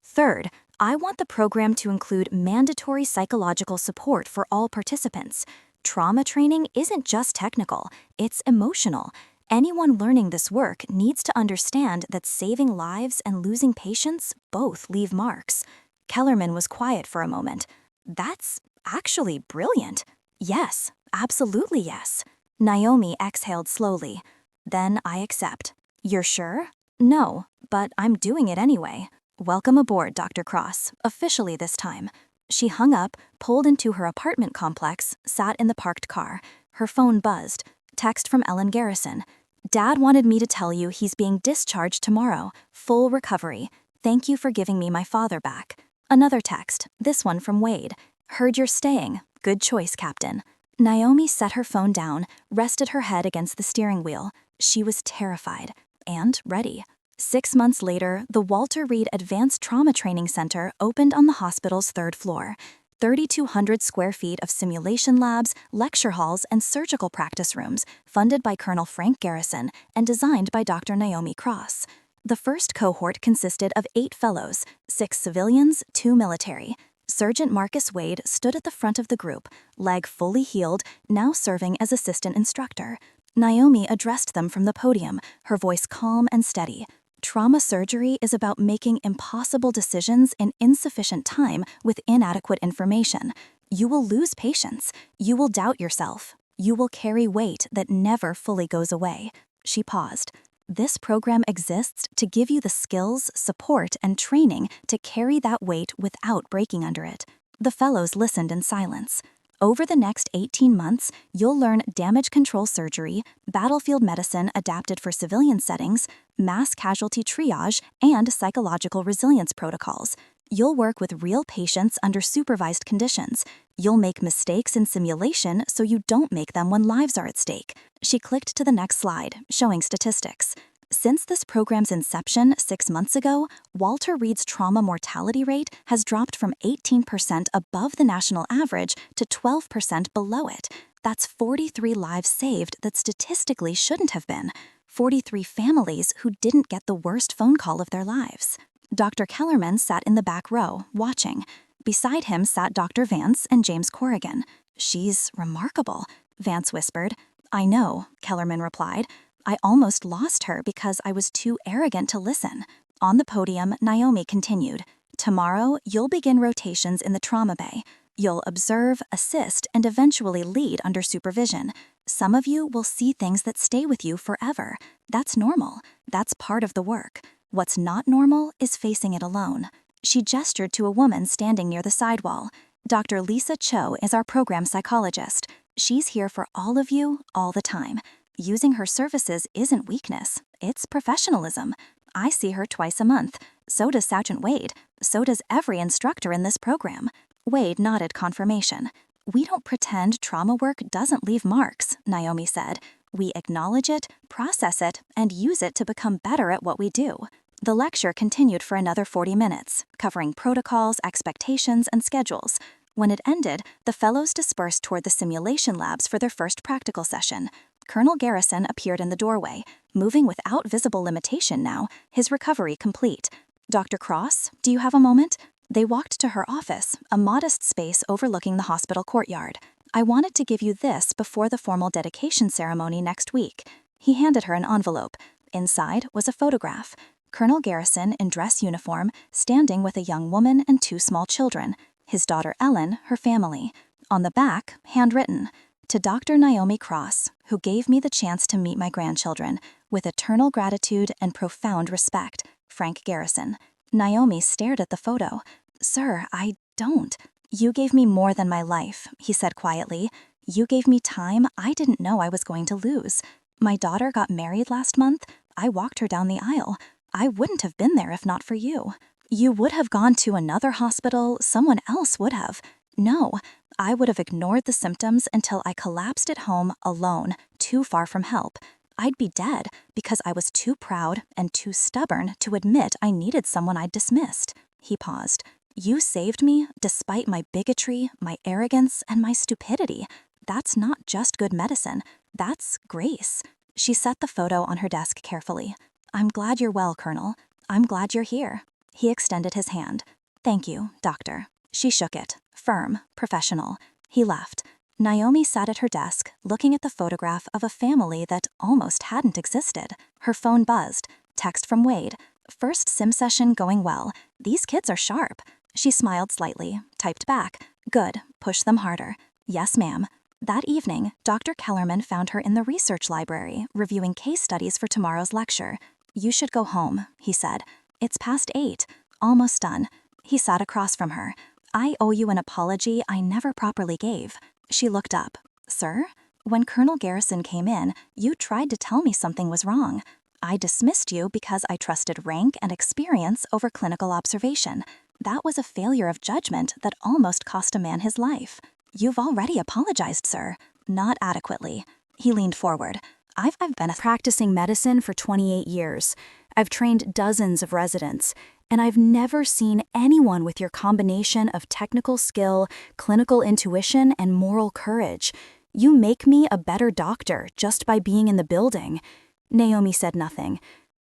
"Third, I want the program to include mandatory psychological support for all participants. Trauma training isn't just technical, it's emotional. Anyone learning this work needs to understand that saving lives and losing patients both leave marks." Kellerman was quiet for a moment. "That's actually brilliant." "Yes, absolutely yes." Naomi exhaled slowly. "Then I accept." "You're sure?" "No, but I'm doing it anyway." "Welcome aboard, Dr. Cross, officially this time." She hung up, pulled into her apartment complex, sat in the parked car. Her phone buzzed. Text from Ellen Garrison. "Dad wanted me to tell you he's being discharged tomorrow. Full recovery. Thank you for giving me my father back." Another text, this one from Wade. "Heard you're staying. Good choice, Captain." Naomi set her phone down, rested her head against the steering wheel. She was terrified and ready. 6 months later, the Walter Reed Advanced Trauma Training Center opened on the hospital's 3rd floor. 3,200 square feet of simulation labs, lecture halls, and surgical practice rooms, funded by Colonel Frank Garrison and designed by Dr. Naomi Cross. The first cohort consisted of 8 fellows, 6 civilians, 2 military. Sergeant Marcus Wade stood at the front of the group, leg fully healed, now serving as assistant instructor. Naomi addressed them from the podium, her voice calm and steady. "Trauma surgery is about making impossible decisions in insufficient time with inadequate information. You will lose patience. You will doubt yourself. You will carry weight that never fully goes away." She paused. "This program exists to give you the skills, support, and training to carry that weight without breaking under it." The fellows listened in silence. Over the next 18 months, you'll learn damage control surgery, battlefield medicine adapted for civilian settings, mass casualty triage, and psychological resilience protocols. You'll work with real patients under supervised conditions. You'll make mistakes in simulation so you don't make them when lives are at stake. She clicked to the next slide, showing statistics. Since this program's inception 6 months ago, Walter Reed's trauma mortality rate has dropped from 18% above the national average to 12% below it. That's 43 lives saved that statistically shouldn't have been. 43 families who didn't get the worst phone call of their lives. Dr. Kellerman sat in the back row, watching. Beside him sat Dr. Vance and James Corrigan. "She's remarkable," Vance whispered. "I know," Kellerman replied. "I almost lost her because I was too arrogant to listen." On the podium, Naomi continued, "Tomorrow, you'll begin rotations in the trauma bay. You'll observe, assist, and eventually lead under supervision. Some of you will see things that stay with you forever. That's normal. That's part of the work. What's not normal is facing it alone." She gestured to a woman standing near the sidewall. "Dr. Lisa Cho is our program psychologist. She's here for all of you, all the time. Using her services isn't weakness, it's professionalism. I see her twice a month. So does Sergeant Wade. So does every instructor in this program." Wade nodded confirmation. "We don't pretend trauma work doesn't leave marks," Naomi said. "We acknowledge it, process it, and use it to become better at what we do." The lecture continued for another 40 minutes, covering protocols, expectations, and schedules. When it ended, the fellows dispersed toward the simulation labs for their first practical session. Colonel Garrison appeared in the doorway, moving without visible limitation now, his recovery complete. "Dr. Cross, do you have a moment?" They walked to her office, a modest space overlooking the hospital courtyard. "I wanted to give you this before the formal dedication ceremony next week." He handed her an envelope. Inside was a photograph. Colonel Garrison, in dress uniform, standing with a young woman and 2 small children. His daughter Ellen, her family. On the back, handwritten, "To Dr. Naomi Cross, who gave me the chance to meet my grandchildren, with eternal gratitude and profound respect, Frank Garrison." Naomi stared at the photo. "Sir, I don't." "You gave me more than my life," he said quietly. "You gave me time I didn't know I was going to lose. My daughter got married last month. I walked her down the aisle. I wouldn't have been there if not for you. You would have gone to another hospital, someone else would have. No, I would have ignored the symptoms until I collapsed at home alone, too far from help. I'd be dead because I was too proud and too stubborn to admit I needed someone I'd dismissed." He paused. "You saved me despite my bigotry, my arrogance, and my stupidity. That's not just good medicine. That's grace." She set the photo on her desk carefully. "I'm glad you're well, Colonel. I'm glad you're here." He extended his hand. "Thank you, Doctor." She shook it, firm, professional. He left. Naomi sat at her desk, looking at the photograph of a family that almost hadn't existed. Her phone buzzed. Text from Wade. "First sim session going well. These kids are sharp." She smiled slightly, typed back. "Good, push them harder." "Yes, ma'am." That evening, Dr. Kellerman found her in the research library, reviewing case studies for tomorrow's lecture. "You should go home," he said. "It's past 8. Almost done." He sat across from her. "I owe you an apology I never properly gave." She looked up. "Sir? When Colonel Garrison came in, you tried to tell me something was wrong. I dismissed you because I trusted rank and experience over clinical observation. That was a failure of judgment that almost cost a man his life. You've already apologized, sir." "Not adequately." He leaned forward. I've been practicing medicine for 28 years. I've trained dozens of residents, and I've never seen anyone with your combination of technical skill, clinical intuition, and moral courage. You make me a better doctor just by being in the building." Naomi said nothing.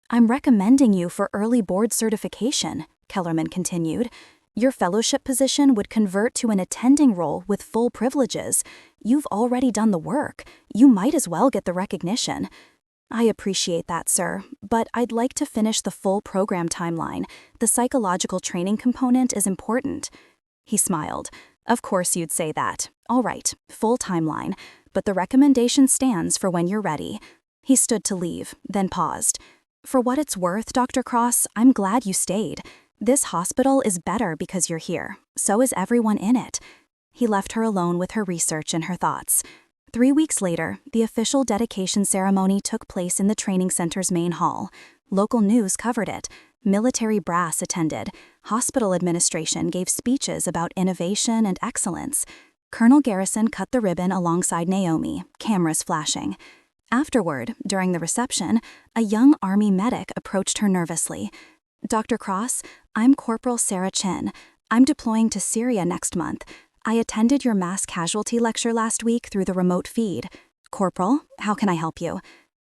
"I'm recommending you for early board certification," Kellerman continued. "Your fellowship position would convert to an attending role with full privileges. You've already done the work. You might as well get the recognition." "I appreciate that, sir, but I'd like to finish the full program timeline. The psychological training component is important." He smiled. "Of course you'd say that. All right, full timeline, but the recommendation stands for when you're ready." He stood to leave, then paused. "For what it's worth, Dr. Cross, I'm glad you stayed. This hospital is better because you're here. So is everyone in it. He left her alone with her research and her thoughts. 3 weeks later, the official dedication ceremony took place in the training center's main hall. Local news covered it. Military brass attended. Hospital administration gave speeches about innovation and excellence. Colonel Garrison cut the ribbon alongside Naomi, cameras flashing. Afterward, during the reception, a young Army medic approached her nervously. "Dr. Cross, I'm Corporal Sarah Chin. I'm deploying to Syria next month. I attended your mass casualty lecture last week through the remote feed. Corporal, how can I help you?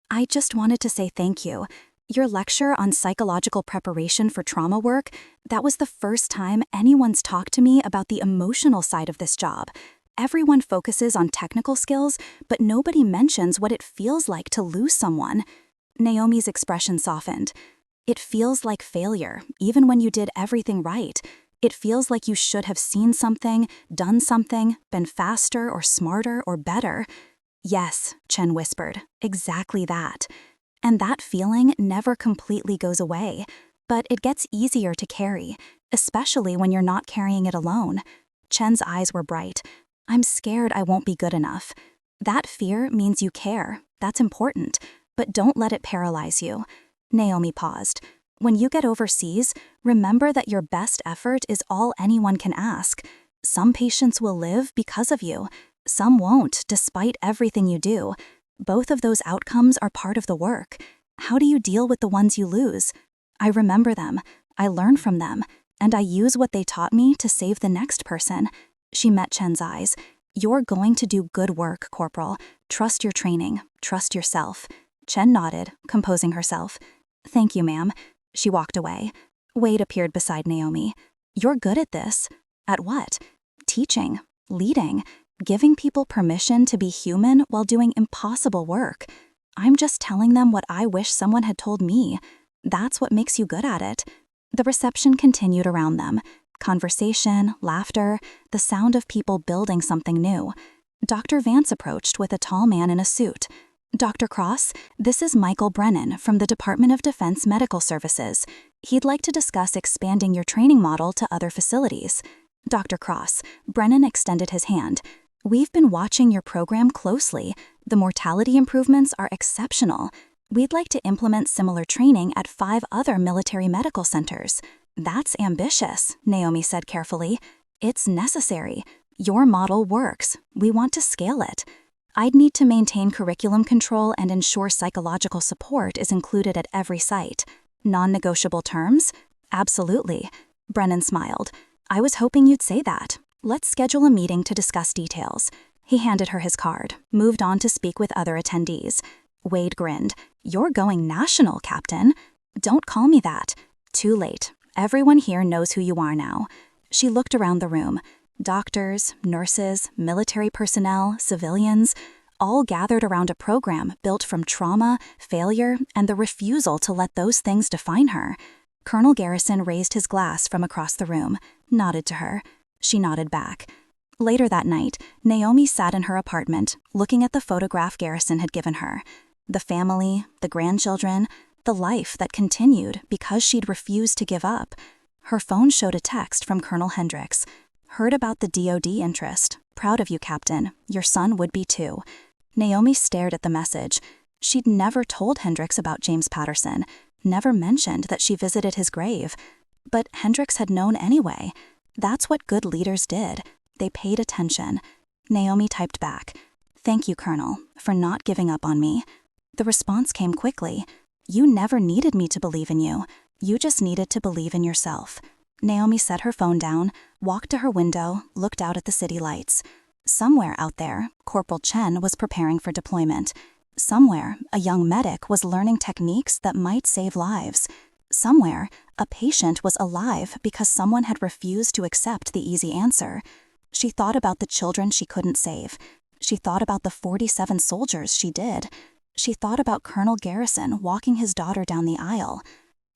I just wanted to say thank you. Your lecture on psychological preparation for trauma work, that was the first time anyone's talked to me about the emotional side of this job. Everyone focuses on technical skills, but nobody mentions what it feels like to lose someone." Naomi's expression softened. "It feels like failure, even when you did everything right. It feels like you should have seen something, done something, been faster or smarter or better." "Yes," Chen whispered, "exactly that." And that feeling never completely goes away, but it gets easier to carry, especially when you're not carrying it alone. Chen's eyes were bright. "I'm scared I won't be good enough." That fear means you care. That's important, but don't let it paralyze you. Naomi paused. "When you get overseas, remember that your best effort is all anyone can ask. Some patients will live because of you. Some won't, despite everything you do. Both of those outcomes are part of the work. How do you deal with the ones you lose? I remember them, I learn from them, and I use what they taught me to save the next person." She met Chen's eyes. "You're going to do good work, Corporal. Trust your training. Trust yourself." Chen nodded, composing herself. "Thank you, ma'am." She walked away. Wade appeared beside Naomi. "You're good at this." "At what?" "Teaching, leading, giving people permission to be human while doing impossible work. I'm just telling them what I wish someone had told me. That's what makes you good at it." The reception continued around them. Conversation, laughter, the sound of people building something new. Dr. Vance approached with a tall man in a suit. "Dr. Cross, this is Michael Brennan from the Department of Defense Medical Services. He'd like to discuss expanding your training model to other facilities." "Dr. Cross," Brennan extended his hand. "We've been watching your program closely. The mortality improvements are exceptional. We'd like to implement similar training at 5 other military medical centers." "That's ambitious," Naomi said carefully. "It's necessary. Your model works. We want to scale it. I'd need to maintain curriculum control and ensure psychological support is included at every site. Non-negotiable terms?" "Absolutely." Brennan smiled. "I was hoping you'd say that. Let's schedule a meeting to discuss details." He handed her his card, moved on to speak with other attendees. Wade grinned. "You're going national, Captain." "Don't call me that." "Too late. Everyone here knows who you are now." She looked around the room. Doctors, nurses, military personnel, civilians, all gathered around a program built from trauma, failure, and the refusal to let those things define her. Colonel Garrison raised his glass from across the room, nodded to her. She nodded back. Later that night, Naomi sat in her apartment, looking at the photograph Garrison had given her. The family, the grandchildren, the life that continued because she'd refused to give up. Her phone showed a text from Colonel Hendricks. "Heard about the DoD interest. Proud of you, Captain. Your son would be too." Naomi stared at the message. She'd never told Hendricks about James Patterson, never mentioned that she visited his grave. But Hendricks had known anyway. That's what good leaders did. They paid attention. Naomi typed back, "Thank you, Colonel, for not giving up on me." The response came quickly. "You never needed me to believe in you. You just needed to believe in yourself." Naomi set her phone down, walked to her window, looked out at the city lights. Somewhere out there, Corporal Chen was preparing for deployment. Somewhere, a young medic was learning techniques that might save lives. Somewhere, a patient was alive because someone had refused to accept the easy answer. She thought about the children she couldn't save. She thought about the 47 soldiers she did. She thought about Colonel Garrison walking his daughter down the aisle.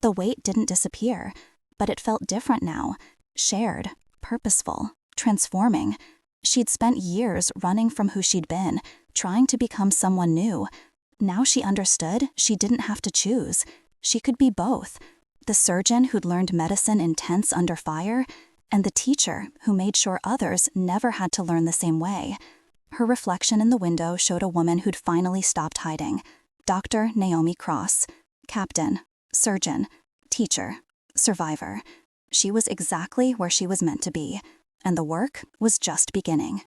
The weight didn't disappear, but it felt different now. Shared, purposeful, transforming. She'd spent years running from who she'd been, trying to become someone new. Now she understood she didn't have to choose. She could be both. the surgeon who'd learned medicine in tents under fire, and the teacher who made sure others never had to learn the same way. Her reflection in the window showed a woman who'd finally stopped hiding. Dr. Naomi Cross. Captain, surgeon, teacher, survivor. She was exactly where she was meant to be, and the work was just beginning.